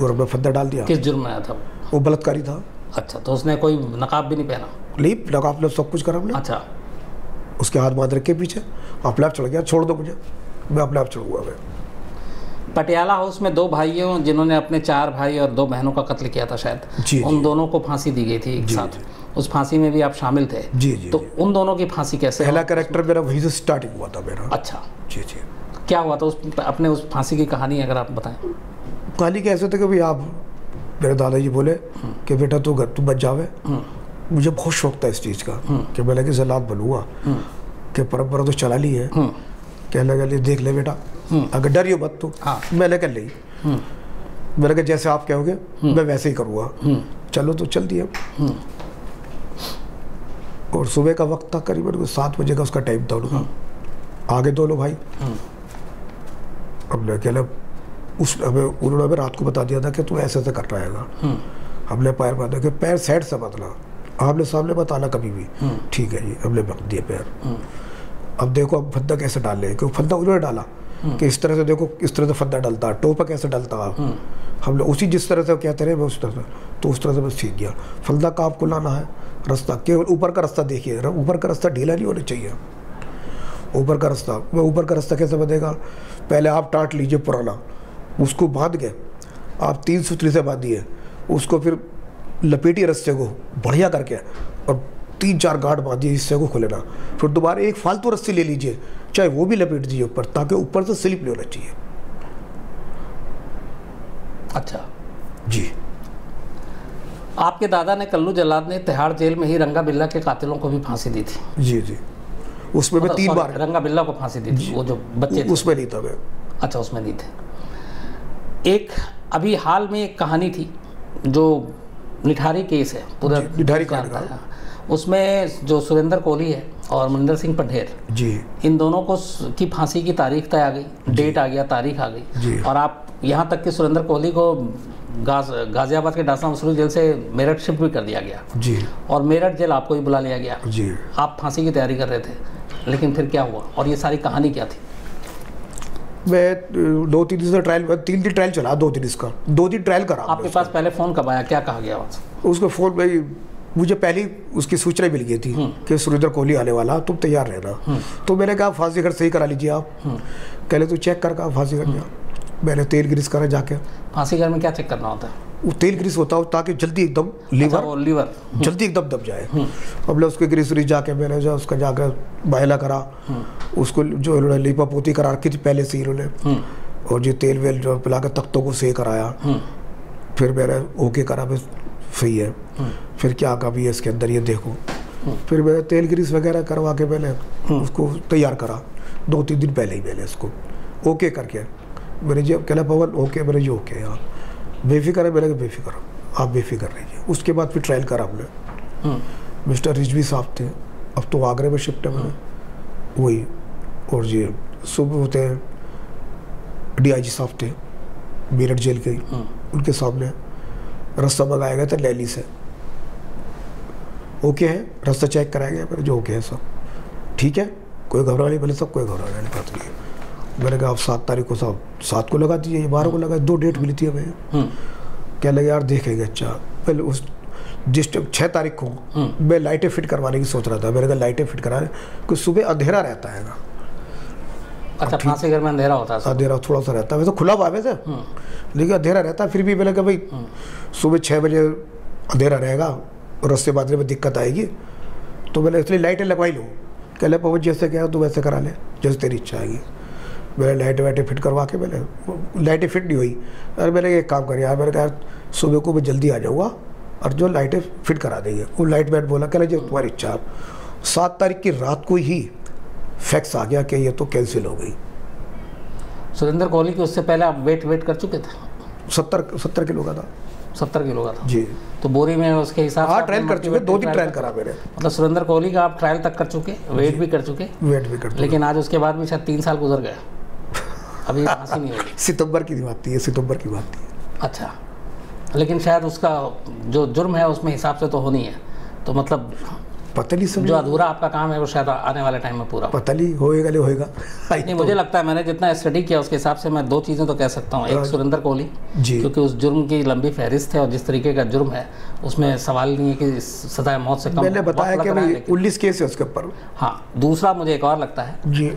और मैं फंदा डाल दिया। किस जुर्म में आया था वो बलात्कारी था। अच्छा, तो उसने कोई नकाब भी नहीं पहना? नहीं, नकाब सब कुछ करा हमने। अच्छा, उसके हाथ बांध रखे पीछे, अपने आप चढ़ गया, छोड़ दो मुझे, मैं अपने आप चढ़ूंगा। मैं पटियाला हाउस में 2 भाइयों जिन्होंने अपने 4 भाई और 2 बहनों का कत्ल किया था शायद, जी, उन दोनों को फांसी दी गई थी एक साथ। उस फांसी में भी आप शामिल थे? जी जी। तो उन दोनों की फांसी कैसे? पहला कैरेक्टर मेरा वहीं से स्टार्टिंग हुआ था मेरा। अच्छा जी जी। क्या हुआ था उस अपने उस फांसी की कहानी अगर आप बताएं? कहानी कैसे थे कि भाई आप, मेरे दादाजी बोले कि बेटा तू बच जावे। मुझे बहुत शौक था इस चीज़ का कि मैं लगे जल्लाद बनूंगा, कि परंपरा तो चला ली है, कहने लगे देख ले बेटा, अगर डरियो मत तो। मैं लेकर ली, मैंने कहा जैसे आप कहोगे मैं वैसे ही करूँगा। चलो तो चल दिया। और सुबह का वक्त था, करीबन 7 बजे का उसका टाइम था उनका। आगे दोनों भाई, हमने कहना उन्होंने हमें रात को बता दिया था कि तू ऐसे ऐसे कर रहेगा। हमने पैर बांधा कि पैर साइड से बदला, आपने सामने बताना कभी भी। ठीक है जी, हमने बांध दिए पैर। अब देखो अब फंदा कैसे डाल ले, क्योंकि फंदा उन्होंने डाला कि इस तरह से देखो, इस तरह से फंदा डलता, टोपा कैसे डलता। हमने उसी जिस तरह से कहते रहे मैं उस तरह से, तो उस तरह से मैं सीख गया। फंदा का आपको लाना है, रास्ता केवल ऊपर का रास्ता देखिए, ऊपर का रास्ता ढीला नहीं होना चाहिए। ऊपर का रास्ता, मैं ऊपर का रास्ता कैसे बनेगा, पहले आप टाट लीजिए पुराना, उसको बांध के आप 3 सूत्री से बांधिए, उसको फिर लपेटिए रस्ते को बढ़िया करके और 3-4 गांठ बांधिए, हिस्से को खोलेना। फिर दोबारा एक फालतू रस्सी ले लीजिए, चाहे वो भी लपेट दीजिए ऊपर, ताकि ऊपर से स्लिप नहीं होना चाहिए। अच्छा जी। आपके दादा ने, कल्लू जल्लाद ने, तिहाड़ जेल में ही रंगा बिल्ला के कातिलों को भी फांसी दी थी? जी जी, उसमें मैं 3 बार रंगा बिल्ला को फांसी दी थी, वो जो बच्चे थे। उसमें नहीं था मैं। अच्छा, उसमें नहीं थे। एक अभी हाल में एक कहानी थी जो निठारी केस है, पूरा निठारी कांड का, उसमें जो सुरेंद्र कोहली है और मनिंदर सिंह पंढेर जी, इन दोनों को की फांसी की तारीख तय आ गई, डेट आ गया, तारीख आ गई। और आप यहाँ तक कि सुरेंद्र कोहली को गाजियाबाद के डासा मसरूर जेल से मेरठ शिफ्ट भी कर दिया गया जी, और मेरठ जेल आपको ही बुला लिया गया जी। आप फांसी की तैयारी कर रहे थे, लेकिन फिर क्या हुआ और ये सारी कहानी क्या थी? मैं 2-3 दिन से ट्रायल, 3 दिन ट्रायल चला, 2 दिन इसका, 2 दिन ट्रायल करा। आपके पास पहले फ़ोन कब आया, क्या कहा गया? उसको फ़ोन में मुझे पहली उसकी सूचना मिल गई थी कि सुरेंद्र कोहली आने वाला, तुम तैयार रहना। तो मैंने कहा फांसी घर सही करा लीजिए आप। कहले तू चेक कर, कहा फांसी घर में। मैंने तेल ग्रीस करा जाके। फांसी घर में क्या चेक करना होता है? वो तेल ग्रीस होता है ताकि जल्दी एकदम लीवर जल्दी एकदम दब जाए। अब मैं उसके ग्रीस व्रीस जाके मैंने जो उसका जाकर बायला करा, उसको जो इन्होंने लीपा पोती करा रखी थी पहले से इन्होंने, और जो तेल वेल जो पिला के तख्तों को सही कराया। फिर मैंने ओके करा, बस सही है। फिर क्या कभी है इसके अंदर ये देखो। फिर मैंने तेल ग्रीस वगैरह करवा के मैंने उसको तैयार करा 2-3 दिन पहले ही मैंने इसको ओके करके। मेरे जो कहला पवन ओके, मेरे जो ओके यार बेफिक्र है, मेरे को बेफिक्र, आप बेफिक्र रहिए। उसके बाद फिर ट्रायल करा हमने। मिस्टर रिजवी साहब थे, अब तो आगरे में शिफ्ट है मैंने, वही। और ये सुबह होते हैं DIG साहब थे मेरठ जेल के, उनके सामने रास्ता मंगाया गया था दिल्ली से। ओके है, रास्ता चेक कराया गया, मेरे जो ओके है सब ठीक है, कोई घबरा नहीं, बोले सब कोई घबराने वाली बात नहीं है। मैंने कहा आप 7 तारीख को साहब 7 को लगा दीजिए, 12 को लगा, 2 डेट मिली थी हमें। क्या लगे यार देखेंगे। अच्छा, पहले उस जिस 6 तारीख को मैं लाइटें फिट करवाने की सोच रहा था। मैंने कहा लाइटें फिट कराने, क्योंकि सुबह अंधेरा रहता है ना, अच्छा, फांसी घर में अंधेरा होता है? अंधेरा थोड़ा सा रहता है, वैसे खुला हुआ है वैसे, लेकिन अंधेरा रहता है। फिर भी मैंने कहा भाई सुबह 6 बजे अंधेरा रहेगा और रस्ते बांधने में दिक्कत आएगी, तो मैंने इसलिए लाइटें लगवाई लूँ। कह ले पवन जैसे क्या तो वैसे करा ले, जैसे तेरी इच्छा आएगी। मैंने लाइटें वाइटें फिट करवा के, मैंने लाइटें फिट नहीं हुई, अरे मैंने एक काम करिए यार, मैंने कहा सुबह को मैं जल्दी आ जाऊँगा और जो लाइटें फिट करा देंगे। वो लाइट मैन बोला कह जो तुम्हारी इच्छा। 7 तारीख की रात को ही फैक्स आ गया कि ये तो कैंसिल हो गई। सुरेंद्र कोहली के उससे पहले आप वेट कर चुके थे? 70 किलो का था। 70 किलो का था जी। तो बोरी में उसके हिसाब से? हाँ, ट्रायल कर चुके, 2 दिन ट्रायल करा मेरे। मतलब सुरेंद्र कोहली का आप ट्रायल तक कर चुके, वेट भी कर चुके? वेट भी कर चुके, लेकिन आज उसके बाद भी शायद 3 साल गुजर गए, अभी फांसी नहीं हुई। सितंबर की बात थी, सितंबर की बात थी। अच्छा, लेकिन शायद उसका जो जुर्म है उसमें हिसाब से तो होनी है, तो मतलब पता नहीं, जो अधूरा आपका काम है वो शायद आने वाले टाइम में पूरा पता नहीं होएगा नहीं होएगा। नहीं, मुझे लगता है मैंने जितना स्टडी किया उसके हिसाब से मैं 2 चीज़ें तो कह सकता हूँ। एक, सुरेंद्र कोहली, क्योंकि उस जुर्म की लंबी फहरिस्त है और जिस तरीके का जुर्म है उसमें सवाल नहीं है कि सजाए मौत से कम। मैंने बताया कि 19 केस है उसके ऊपर। हाँ, दूसरा मुझे एक और लगता है जी,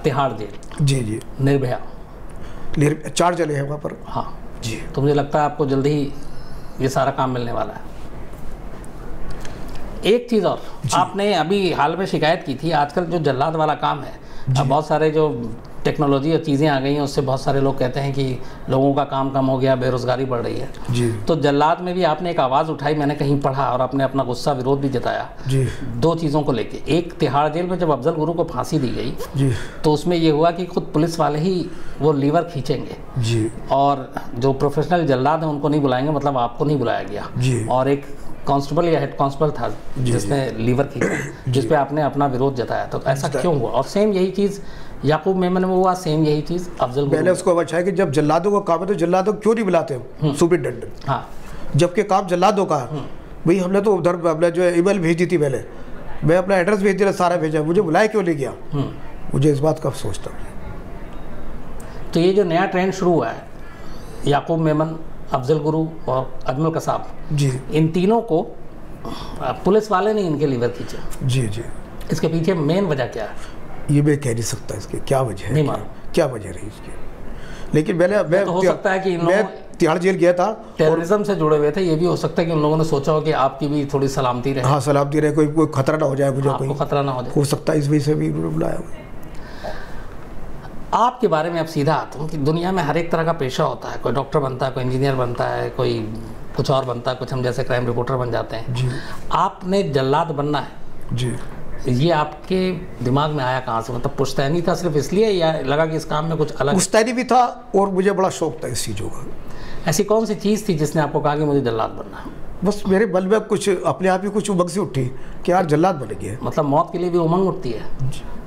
तिहाड़ जेल। जी, निर्भया 4 जने हैं वहाँ पर। हाँ जी, तो मुझे लगता है आपको जल्दी ही ये सारा काम मिलने वाला है। एक चीज़ और, आपने अभी हाल में शिकायत की थी, आजकल जो जल्लाद वाला काम है, अब बहुत सारे जो टेक्नोलॉजी और चीज़ें आ गई हैं उससे बहुत सारे लोग कहते हैं कि लोगों का काम कम हो गया, बेरोजगारी बढ़ रही है जी। तो जल्लाद में भी आपने एक आवाज़ उठाई, मैंने कहीं पढ़ा, और आपने अपना गुस्सा विरोध भी जताया जी 2 चीज़ों को लेके। एक, तिहाड़ जेल में जब अफजल गुरु को फांसी दी गई जी, तो उसमें ये हुआ कि खुद पुलिस वाले ही वो लीवर खींचेंगे जी, और जो प्रोफेशनल जल्लाद हैं उनको नहीं बुलाएंगे, मतलब आपको नहीं बुलाया गया जी। और एक कांस्टेबल या हेड कांस्टेबल था जिसने लीवर खींचा, जिस पे आपने अपना विरोध जताया। तो ऐसा क्यों हुआ? और सेम यही चीज़ याकूब मेमन में हुआ, सेम यही चीज़ अफजल गुरु। मैंने उसको बचाया कि जब जल्लादों का काम है तो जल्लादों क्यों नहीं बुलाते हम सुपरिटेंडेंट? हाँ, जबकि काम जल्लादों का है। भाई हमने तो उधर अपने जो ईमेल भेजी थी, पहले मैं अपना एड्रेस भेज दिया, सारा भेजा, मुझे बुलाया क्यों नहीं गया? मुझे इस बात का अफसोस था। तो ये जो नया ट्रेंड शुरू हुआ है, याकूब मेमन, अफजल गुरु और अजमल कसाब जी, इन तीनों को पुलिस वाले ने इनके लीवर खींचे। जी जी। इसके पीछे मेन वजह क्या है? ये मैं कह नहीं सकता इसकी क्या वजह है, नहीं मालूम क्या वजह रही इसकी। लेकिन मैं तो हो सकता है कि मैं तिहाड़ जेल गया था, टेररिज्म से जुड़े हुए थे। ये भी हो सकता है कि उन लोगों ने सोचा हो कि आपकी भी थोड़ी सलामती रहे। हाँ, सलामती रहे, कोई खतरा ना हो जाए मुझे, आपको खतरा ना हो जाए, हो सकता है इस वजह से भी बुलाया। आपके बारे में अब सीधा आता हूँ कि दुनिया में हर एक तरह का पेशा होता है, कोई डॉक्टर बनता है, कोई इंजीनियर बनता है, कोई कुछ और बनता है, कुछ हम जैसे क्राइम रिपोर्टर बन जाते हैं जी। आपने जल्लाद बनना है जी, ये आपके दिमाग में आया कहाँ से? मतलब पुश्तैनी था सिर्फ इसलिए, या लगा कि इस काम में कुछ अलग? पुश्तैनी भी था और मुझे बड़ा शौक था इस चीज़ों का। ऐसी कौन सी चीज़ थी जिसने आपको कहा कि मुझे जल्लाद बनना है? बस मेरे बल में कुछ अपने आप ही कुछ उमंग से उठी कि यार जल्लाद बन गया। मतलब मौत के लिए भी उमंग उठती है?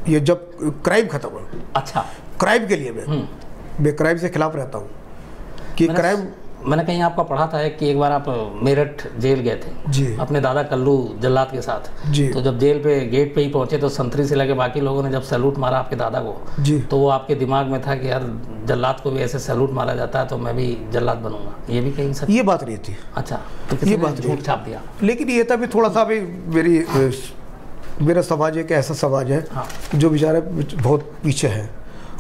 ये जब क्राइम खत्म हो, अच्छा, क्राइम के लिए मैं क्राइम से खिलाफ रहता हूँ कि क्राइम। मैंने कहीं आपका पढ़ा था कि एक बार आप मेरठ जेल गए थे जी, अपने दादा कल्लू जल्लाद के साथ जी। तो जब जेल पे गेट पे ही पहुंचे तो संतरी से लगे बाकी लोगों ने जब सैल्यूट मारा आपके दादा को, जी, तो वो आपके दिमाग में था कि यार जल्लाद को भी ऐसे सैल्यूट मारा जाता है तो मैं भी जल्लाद बनूंगा। ये भी कहीं सच? ये बात नहीं थी। अच्छा, तो किसी ये ने बात झूठ छाप दिया? लेकिन ये था भी थोड़ा सा भी मेरा समाज एक ऐसा समाज है हाँ। जो बेचारे बहुत पीछे है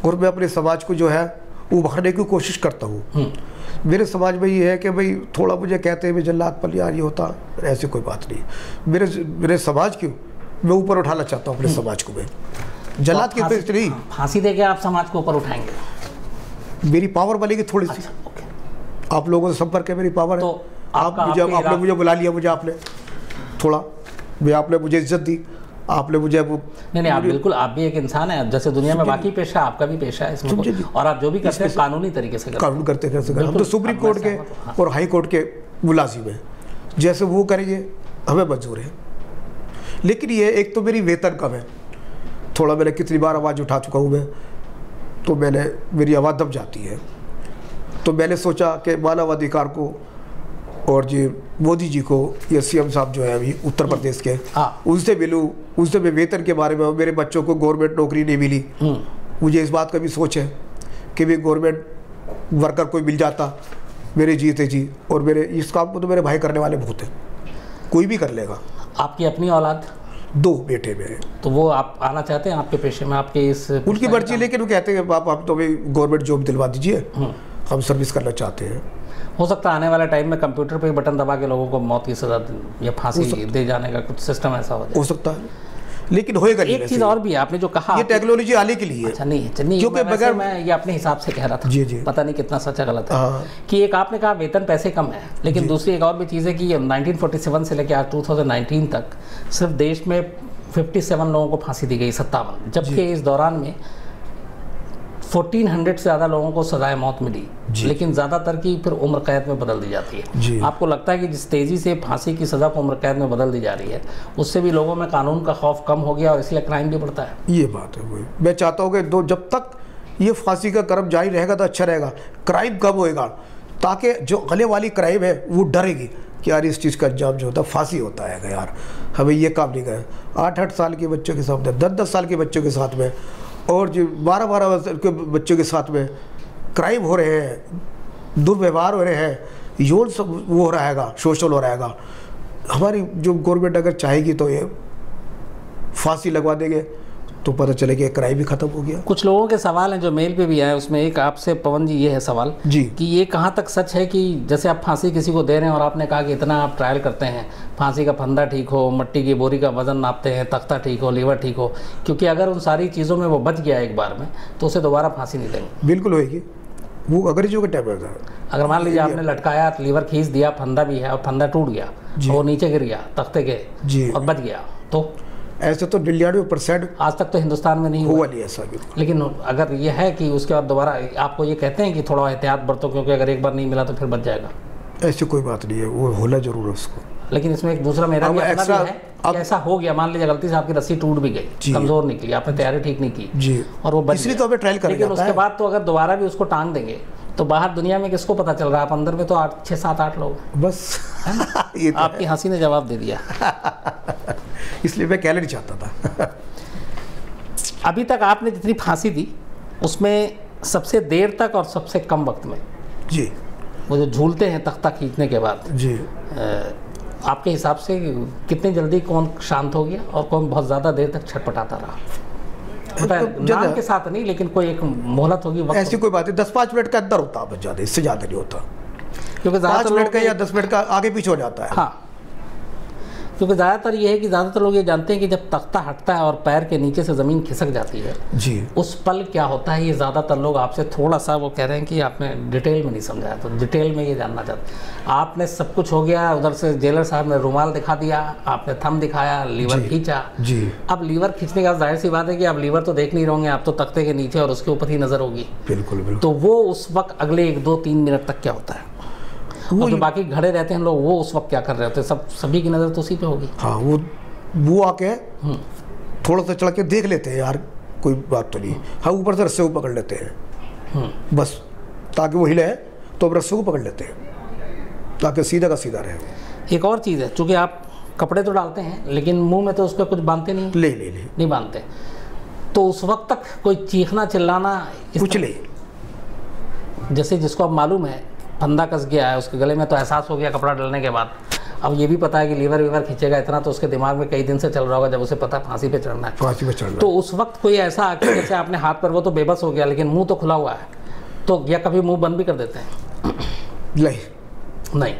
और मैं अपने समाज को जो है उभारने की कोशिश करता हूँ। मेरे समाज में ये है कि भाई थोड़ा मुझे कहते हैं जल्लाद पर यार ये होता, ऐसी कोई बात नहीं। मेरे समाज क्यों मैं ऊपर उठाना चाहता हूँ अपने समाज को। मैं जल्लाद की तो नहीं, फांसी देके आप समाज को ऊपर उठाएंगे? मेरी पावर बनेगी थोड़ी सी। अच्छा, ओके। आप लोगों से संपर्क है, मेरी पावर है। तो आपने मुझे बुला लिया, मुझे आपने थोड़ा आपने मुझे इज्जत दी, आपने मुझे वो नहीं, आप बिल्कुल, आप भी एक इंसान है जैसे दुनिया में बाकी पेशा, आपका भी पेशा है इसमें, और आप जो भी करते हैं कानूनी तरीके से कानून करते हैं। हम तो सुप्रीम कोर्ट के और हाई कोर्ट के मुलाजिम हैं, जैसे वो करेंगे हमें मंजूर है। लेकिन ये एक तो मेरी वेतन कम है, थोड़ा मैंने कितनी बार आवाज़ उठा चुका हूँ मैं, तो मेरी आवाज़ दब जाती है। तो मैंने सोचा कि मानव अधिकार को और जी मोदी जी को, ये सीएम साहब जो है अभी उत्तर प्रदेश के, उनसे मिलूँ, उनसे मैं वेतन के बारे में, मेरे बच्चों को गवर्नमेंट नौकरी नहीं मिली, मुझे इस बात का भी सोच है कि भी गवर्नमेंट वर्कर कोई मिल जाता मेरे जीते जी। और मेरे इस काम को तो मेरे भाई करने वाले बहुत हैं, कोई भी कर लेगा। आपकी अपनी औलाद? 2 बेटे में। तो वो आप आना चाहते हैं आपके पेशे में, आपके इस उनकी मर्जी, लेकिन वो कहते हैं आप तो हमें गवर्नमेंट जॉब दिलवा दीजिए, हम सर्विस करना चाहते हैं। हो सकता है आने वाले टाइम में कंप्यूटर पे बटन दबा के लोगों को मौत की सजा या फांसी दे जाने का कुछ सिस्टम ऐसा हो सकता है, लेकिन होएगा नहीं। एक चीज़ और भी है, आपने जो कहा ये टेक्नोलॉजी आने के लिए। अच्छा नहीं, क्योंकि बगैर मैं ये अपने हिसाब से कह रहा था, जी जी, पता नहीं कितना सच है गलत है, कि एक आपने कहा वेतन पैसे कम है, लेकिन दूसरी एक और भी चीज़ है कि 1947 से लेकर आज 2019 तक सिर्फ देश में 57 लोगों को फांसी दी गई, 57, जबकि इस दौरान में 1400 से ज़्यादा लोगों को सजाए मौत मिली, लेकिन ज़्यादातर की फिर उम्र कैद में बदल दी जाती है। आपको लगता है कि जिस तेज़ी से फांसी की सज़ा को उम्र कैद में बदल दी जा रही है, उससे भी लोगों में कानून का खौफ कम हो गया और इसलिए क्राइम भी बढ़ता है? ये बात है, वही मैं चाहता हूँ कि जब तक ये फांसी का क्रम जारी रहेगा तो अच्छा रहेगा, क्राइम कम होएगा, ताकि जो गले वाली क्राइम है वो डरेगी कि यार इस चीज़ का अंजाम जो होता है फांसी होता है, यार हमें ये काम नहीं गए। 8-8 साल के बच्चों के साथ में, 10-10 साल के बच्चों के साथ में, और जो 12-12 वर्ष के बच्चों के साथ में क्राइम हो रहे हैं, दुर्व्यवहार हो रहे हैं, यौन सब वो हो रहेगा, शोषण हो रहेगा। हमारी जो गवर्नमेंट अगर चाहेगी तो ये फांसी लगवा देंगे तो पता चलेगा क्राइम भी खत्म हो गया। कुछ लोगों के सवाल हैं जो मेल पे भी आए, उसमें एक आपसे पवन जी ये है सवाल जी कि ये कहाँ तक सच है कि जैसे आप फांसी किसी को दे रहे हैं और आपने कहा कि इतना आप ट्रायल करते हैं, फांसी का फंदा ठीक हो, मट्टी की बोरी का वजन नापते हैं, तख्ता ठीक हो, लीवर ठीक हो, क्योंकि अगर उन सारी चीज़ों में वो बच गया एक बार में तो उसे दोबारा फांसी नहीं देंगे? बिल्कुल होगी, वो अंग्रेजों का टाइम होता है। अगर मान लीजिए आपने लटकाया, लीवर खींच दिया, फंदा भी है और फंदा टूट गया और वो नीचे गिर गया तख्ते के और बच गया, तो ऐसे तो 99% आज तक तो हिंदुस्तान में नहीं हुआ नहीं ऐसा। लेकिन अगर ये है कि उसके बाद दोबारा आपको ये कहते हैं कि थोड़ा एहतियात बरतो, क्योंकि अगर एक बार नहीं मिला तो फिर बच जाएगा, ऐसी कोई बात नहीं है, वो होना जरूर है उसको। लेकिन इसमें एक दूसरा मेरा भी अपना भी है कि ऐसा हो गया, मान लीजिए गलती से आपकी रस्सी टूट भी गई, कमजोर निकली, आपने तैयारी ठीक नहीं की जी, और वो बच इसलिए तो हमें ट्रायल करना लेकिन उसके बाद तो अगर दोबारा भी उसको टांग देंगे तो बाहर दुनिया में किसको पता चल रहा है? आप अंदर में तो 6-7-8 लोग बस ये तो आपकी हंसी ने जवाब दे दिया इसलिए मैं कहना नहीं चाहता था। अभी तक आपने जितनी फांसी दी उसमें सबसे देर तक और सबसे कम वक्त में जी वो जो झूलते हैं तख्ता खींचने के बाद जी, आपके हिसाब से कितनी जल्दी कौन शांत हो गया और कौन बहुत ज़्यादा देर तक छटपटाता रहा? नाम के साथ नहीं, लेकिन कोई एक मोहलत होगी, ऐसी कोई बात है 10-5 मिनट का अंदर होता है, बस ज़्यादा, इससे ज़्यादा नहीं होता, क्योंकि 5 मिनट का या 10 मिनट का आगे पीछे हो जाता है। हाँ, क्योंकि ज़्यादातर ये है कि ज़्यादातर लोग ये जानते हैं कि जब तख्ता हटता है और पैर के नीचे से ज़मीन खिसक जाती है जी, उस पल क्या होता है, ये ज़्यादातर लोग आपसे थोड़ा सा वो कह रहे हैं कि आपने डिटेल में नहीं समझाया, तो डिटेल में ये जानना चाहते हैं। आपने सब कुछ हो गया, उधर से जेलर साहब ने रुमाल दिखा दिया, आपने थंब दिखाया, लीवर खींचा जी। अब लीवर खींचने का जाहिर सी बात है कि आप लीवर तो देख नहीं रहोगे, आप तो तख्ते के नीचे और उसके ऊपर ही नज़र होगी। बिल्कुल। तो वो उस वक्त अगले 1-2-3 मिनट तक क्या होता है, वो जो बाकी खड़े रहते हैं लोग, वो उस वक्त क्या कर रहे होते हैं? सभी की नज़र तो उसी पे होगी। हाँ, वो आके थोड़ा सा चढ़ के देख लेते हैं, यार कोई बात तो नहीं, हाँ ऊपर से रस्से को पकड़ लेते हैं बस, ताकि वो हिले तो अब रस्से को पकड़ लेते हैं ताकि सीधा का सीधा रहे। एक और चीज़ है, चूँकि आप कपड़े तो डालते हैं लेकिन मुंह में तो उसका कुछ बांधते नहीं, नहीं बांधते, तो उस वक्त तक कोई चीखना चिल्लाना कुछ नहीं, जैसे जिसको अब मालूम है फंदा कस गया है उसके गले में, तो एहसास हो गया कपड़ा डालने के बाद, अब ये भी पता है कि लीवर खींचेगा इतना, तो उसके दिमाग में कई दिन से चल रहा होगा जब उसे पता फांसी पे चढ़ना है, फांसी पे चढ़ना। तो उस वक्त कोई ऐसा आके जैसे आपने हाथ पर, वो तो बेबस हो गया लेकिन मुंह तो खुला हुआ है, तो या कभी मुंह बंद भी कर देते हैं? नहीं,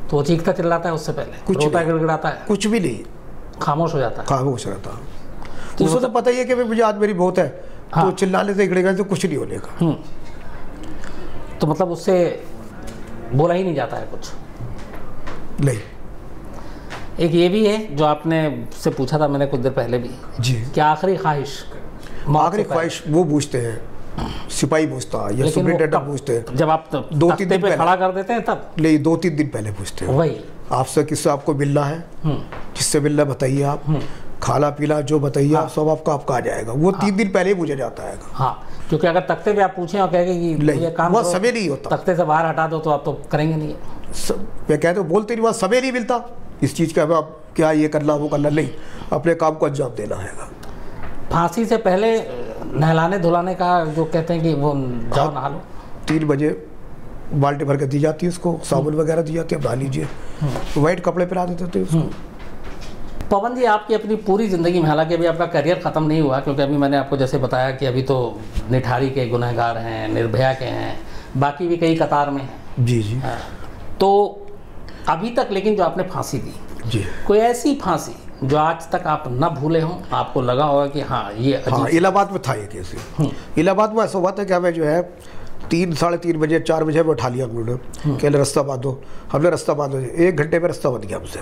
तो वो चीखता चिल्लाता है उससे पहले, कुछ रोता गिड़गिड़ाता है? कुछ भी नहीं, खामोश हो जाता है। खामोश रहता है, तो उसे तो पता ही है कि मुझे आज मेरी बहुत है, तो चिल्लाने से गिड़ेगा तो कुछ नहीं होने का। तो मतलब उससे बोला ही नहीं जाता है कुछ? नहीं। एक ये भी है जो आपने से पूछा था मैंने कुछ देर पहले भी जी, क्या आखिरी ख्वाहिश वो पूछते हैं, सिपाही पूछता है या सुपरिटेंडेंट पूछते हैं, जब आप 2-3 दिन पे खड़ा कर देते हैं तब? नहीं, 2-3 दिन पहले पूछते हैं, वही आपसे किससे आपको मिलना है, किससे मिलना बताइए, आप खाना पीना जो बताइए, आप सब आपका आ जाएगा, वो 3 दिन पहले ही पूछा जाता है। हाँ, क्योंकि अगर तख्ते पे आप पूछें और कहेंगे कि ये काम वो समय नहीं होता, तख्ते से बाहर हटा दो, तो आप तो करेंगे नहीं। मैं कहते हो बोलते नहीं, वहाँ समय नहीं मिलता इस चीज़ का, आप क्या ये करना वो करना, नहीं, अपने काम को अंजाम देना है। फांसी से पहले नहलाने धुलाने का जो कहते हैं कि वो जाओ नहा लो, 3 बजे बाल्टी भर के दी जाती है उसको, साबुन वगैरह दी जाती है, अब नहा लीजिए, वाइट कपड़े पहना देते थे उसको। पवन जी, आपकी अपनी पूरी ज़िंदगी में, हालांकि अभी आपका करियर ख़त्म नहीं हुआ, क्योंकि अभी मैंने आपको जैसे बताया कि अभी तो निठारी के गुनहगार हैं, निर्भया के हैं, बाकी भी कई कतार में हैं। जी जी। हाँ, तो अभी तक लेकिन जो आपने फांसी दी, जी, कोई ऐसी फांसी जो आज तक आप न भूले हों, आपको लगा होगा कि हाँ ये हाँ, इलाहाबाद में था ये केस। इलाहाबाद में ऐसा हुआ था कि हमें जो है 3, साढ़े 3 बजे 4 बजे में उठा लिया उन्होंने, कि रास्ता बांधो। हमने रास्ता बांधो, 1 घंटे में रास्ता बंध गया हमसे।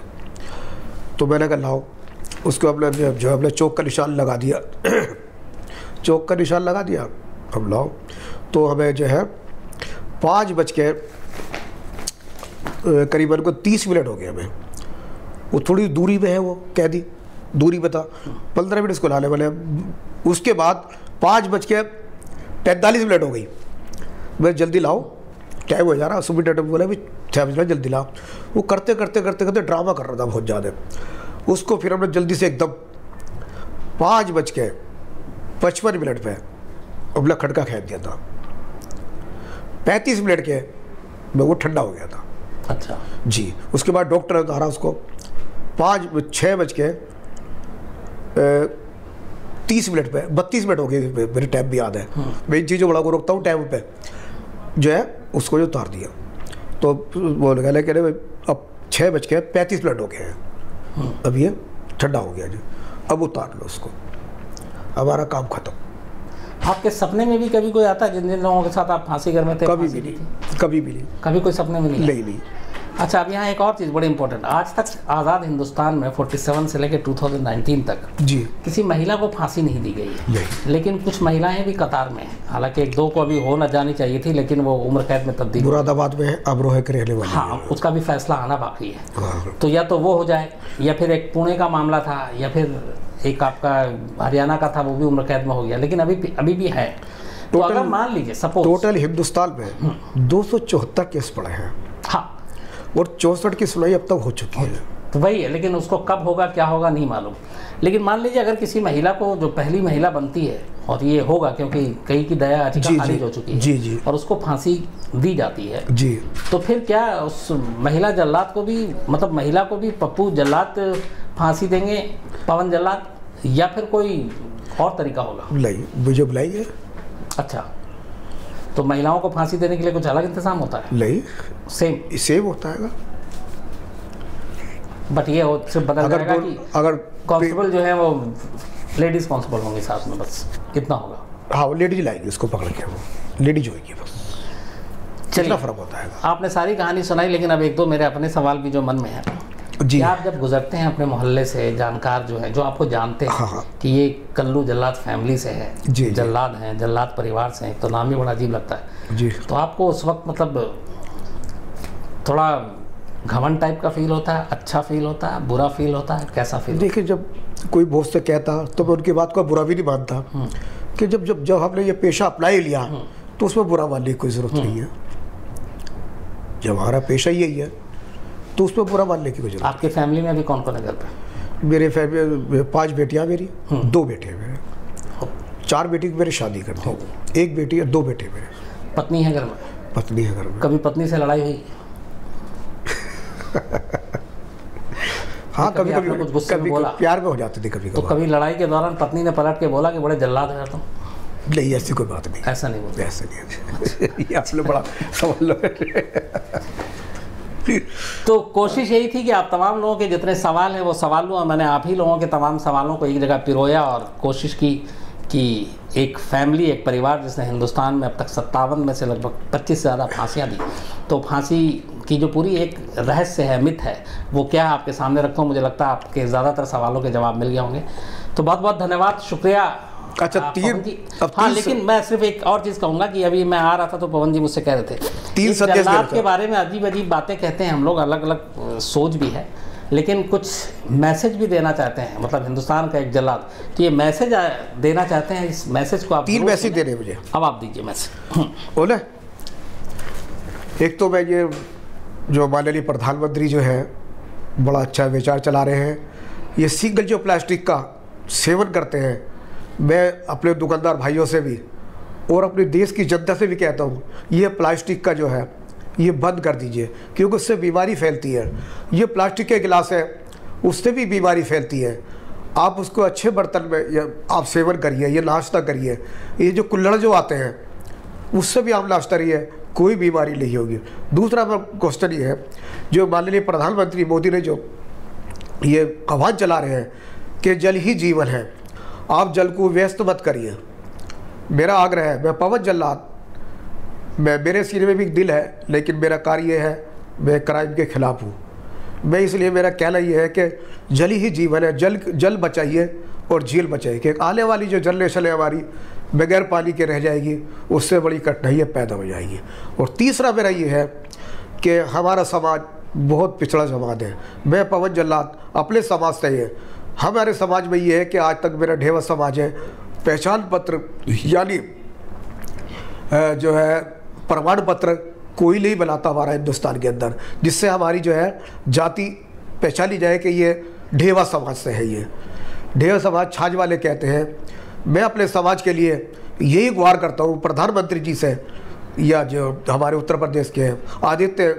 तो मैंने कहा लाओ, उसको हमने चौक का निशान लगा दिया। चौक का निशान लगा दिया, हम लाओ। तो हमें जो है 5 बज के करीबन को 30 मिनट हो गए हमें। वो थोड़ी दूरी में है, वो कैदी दूरी बता 15 मिनट इसको लाने वाले। उसके बाद 5 बज के 45 मिनट हो गई। मैं जल्दी लाओ, टाइम हो जा रहा। सुबह बोला भी 6 बजे जल्दी लाओ। वो करते करते करते करते ड्रामा कर रहा था बहुत ज़्यादा। उसको फिर हमने जल्दी से एकदम 5 बज के 55 मिनट पे अपना खटका खेल दिया था। 35 मिनट के में वो ठंडा हो गया था। अच्छा जी। उसके बाद डॉक्टर ने उतारा उसको 6 बज के 30 मिनट पे 32 मिनट हो गए, मेरे टाइम भी याद है। मैं इन चीज़ों बड़ा को रोकता हूँ टाइम पे, जो है उसको जो उतार दिया। तो वो लगा कह रहे अब 6 बज के 35 मिनट हो गए हैं, अब ये ठंडा हो गया जी, अब उतार लो उसको, हमारा काम खत्म। आपके सपने में भी कभी कोई आता है, जिन जिन लोगों के साथ आप फांसी घर में थे? कभी भी नहीं, कभी भी नहीं, कभी कोई सपने में नहीं? नहीं। अच्छा, अब यहाँ एक और चीज़ बड़ी इंपॉर्टेंट, आज तक आज़ाद हिंदुस्तान में 47 से लेकर 2019 तक जी किसी महिला को फांसी नहीं दी गई है। नहीं। लेकिन कुछ महिलाएं भी कतार में हैं, हालांकि 1-2 को अभी हो न जानी चाहिए थी, लेकिन वो उम्र कैद में तब्दील। मुरादाबाद में अमरोहा के रहने वाली। हाँ, उसका भी फैसला आना बाकी है। हाँ। तो या तो वो हो जाए, या फिर एक पुणे का मामला था, या फिर एक आपका हरियाणा का था, वो भी उम्र कैद में हो गया, लेकिन अभी भी है। तो अगर मान लीजिए सपोज टोटल हिंदुस्तान में 274 केस पड़े हैं। हाँ, और 64 की सुनवाई अब तक हो चुकी है। तो वही है, लेकिन उसको कब होगा क्या होगा नहीं मालूम। लेकिन मान लीजिए अगर किसी महिला को, जो पहली महिला बनती है, और ये होगा क्योंकि कई की दया याचिका खारिज हो चुकी है जी जी, और उसको फांसी दी जाती है जी, तो फिर क्या उस महिला जल्लाद को भी, मतलब महिला को भी पप्पू जल्लाद फांसी देंगे, पवन जल्लाद, या फिर कोई और तरीका होगा? नहीं, मुझे बुलाइए। अच्छा, तो महिलाओं को फांसी देने के लिए कुछ अलग इंतजाम होता है? नहीं, सेम होता है। बट ये सिर्फ बदल जाएगा कि अगर कांस्टेबल जो है वो लेडीज कांस्टेबल होंगे साथ में, बस इतना होगा। हाँ, वो लेडीज लाएगी उसको पकड़ के, वो लेडीज होगी बस। कितना फर्क होता है? आपने सारी कहानी सुनाई, लेकिन अब 1-2 मेरे अपने सवाल भी जो मन में है जी। आप जब गुजरते हैं अपने मोहल्ले से, जानकार जो है, जो आपको जानते हैं हाँ। कि ये कल्लू जल्लाद फैमिली से है, जी, जल्लाद हैं, जल्लाद परिवार से हैं, तो नाम ही बड़ा अजीब लगता है जी। तो आपको उस वक्त मतलब थोड़ा घमंड टाइप का फील होता है, अच्छा फील होता है, बुरा फील होता है, कैसा फील? देखिए, जब कोई बहुत से कहता तो मैं उनकी बात को बुरा भी नहीं मानता, कि जब हमने ये पेशा अपनाई लिया तो उसमें बुरा मानने की कोई ज़रूरत नहीं है। जब हमारा पेशा यही है तो उसमें बुरा मानने की कोई जरूरत। आपके फैमिली में अभी कौन कौन है घर पे? मेरे फैमिली 5 बेटियां मेरी, 2 बेटे हैं मेरे। 4 बेटी की मेरी शादी कर दी, 1 बेटी और 2 बेटे मेरे। पत्नी है घर में? पत्नी है घर में। कभी पत्नी से लड़ाई हुई? हाँ, कभी कुछ गुस्से में बोला? प्यार में हो जाते थे कभी। तो कभी लड़ाई के दौरान पत्नी ने पलट के बोला कि बड़े जल्लाद हो तुम? नहीं, ऐसी कोई बात नहीं। ऐसा नहीं बोलते? ऐसा नहीं। ये आपने बड़ा सवाल। तो कोशिश यही थी कि आप तमाम लोगों के जितने सवाल हैं वो सवाल लूँ, और मैंने आप ही लोगों के तमाम सवालों को एक जगह पिरोया और कोशिश की कि एक फैमिली, एक परिवार जिसने हिंदुस्तान में अब तक 57 में से लगभग 25 से ज़्यादा फांसियाँ दी, तो फांसी की जो पूरी एक रहस्य है, मिथ है, वो क्या है आपके सामने रखता हूँ। मुझे लगता है आपके ज़्यादातर सवालों के जवाब मिल गए होंगे, तो बहुत बहुत धन्यवाद, शुक्रिया। अच्छा, हाँ, लेकिन मैं सिर्फ एक और चीज़ कहूँगा कि अभी मैं आ रहा था तो पवन जी मुझसे कह रहे थे जल्लाद के बारे में अजीब अजीब बातें कहते हैं हम लोग, अलग अलग सोच भी है, लेकिन कुछ मैसेज भी देना चाहते हैं, मतलब हिंदुस्तान का एक जल्लाद, तो ये मैसेज देना चाहते हैं। इस मैसेज को आप 3 मैसेज दे रहे हैं मुझे। अब आप दीजिए मैसेज। बोले, एक तो मैं ये जो माननीय प्रधानमंत्री जो है बड़ा अच्छा विचार चला रहे हैं, ये सिंगल जो प्लास्टिक का सेवन करते हैं, मैं अपने दुकानदार भाइयों से भी और अपने देश की जनता से भी कहता हूँ, ये प्लास्टिक का जो है ये बंद कर दीजिए, क्योंकि उससे बीमारी फैलती है। ये प्लास्टिक के गिलास है, उससे भी बीमारी फैलती है। आप उसको अच्छे बर्तन में या आप सेवन करिए, ये नाश्ता करिए, ये जो कुल्हड़ जो आते हैं उससे भी आप नाश्ता करिए, कोई बीमारी नहीं होगी। दूसरा क्वेश्चन ये है, जो माननीय प्रधानमंत्री मोदी ने जो ये आह्वान चला रहे हैं कि जल ही जीवन है, आप जल को व्यस्त मत करिए। मेरा आग्रह है, मैं पवन जल्लाद, मेरे सीने में भी दिल है, लेकिन मेरा कार्य ये है, मैं क्राइम के खिलाफ हूँ। मैं इसलिए मेरा कहना ये है कि जल ही जीवन है, जल बचाइए और झील बचाइए, कि आने वाली जो जनरेशन है हमारी बगैर पानी के रह जाएगी, उससे बड़ी कठिनाइयाँ पैदा हो जाएगी। और तीसरा मेरा ये है कि हमारा समाज बहुत पिछड़ा समाज है। मैं पवन जल्लाद अपने समाज से है, हमारे समाज में ये है कि आज तक मेरा ढेवा समाज है, पहचान पत्र यानी जो है प्रमाण पत्र कोई नहीं बनाता हमारा हिंदुस्तान के अंदर, जिससे हमारी जो है जाति पहचानी जाए कि ये ढेवा समाज से है। ये ढेवा समाज छाछ वाले कहते हैं। मैं अपने समाज के लिए यही गुहार करता हूँ प्रधानमंत्री जी से, या जो हमारे उत्तर प्रदेश के हैं आदित्य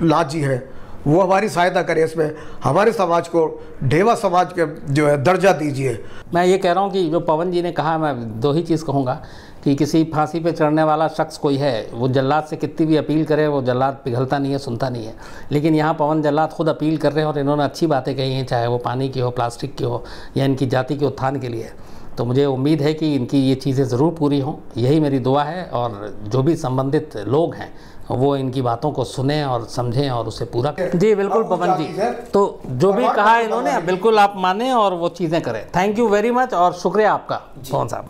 नाथ जी हैं, वो हमारी सहायता करें, इसमें हमारे समाज को ढेवा समाज के जो है दर्जा दीजिए। मैं ये कह रहा हूँ कि जो पवन जी ने कहा, मैं दो ही चीज़ कहूँगा कि किसी फांसी पे चढ़ने वाला शख्स कोई है, वो जल्लाद से कितनी भी अपील करे, वो जल्लाद पिघलता नहीं है, सुनता नहीं है। लेकिन यहाँ पवन जल्लाद खुद अपील कर रहे हैं और इन्होंने अच्छी बातें कही हैं, चाहे वो पानी की हो, प्लास्टिक की हो, या इनकी जाति के उत्थान के लिए। तो मुझे उम्मीद है कि इनकी ये चीज़ें ज़रूर पूरी हों, यही मेरी दुआ है। और जो भी संबंधित लोग हैं वो इनकी बातों को सुने और समझें और उसे पूरा करें। जी बिल्कुल पवन जी, तो जो भी कहा इन्होंने बिल्कुल आप माने और वो चीज़ें करें। थैंक यू वेरी मच और शुक्रिया आपका पवन साहब।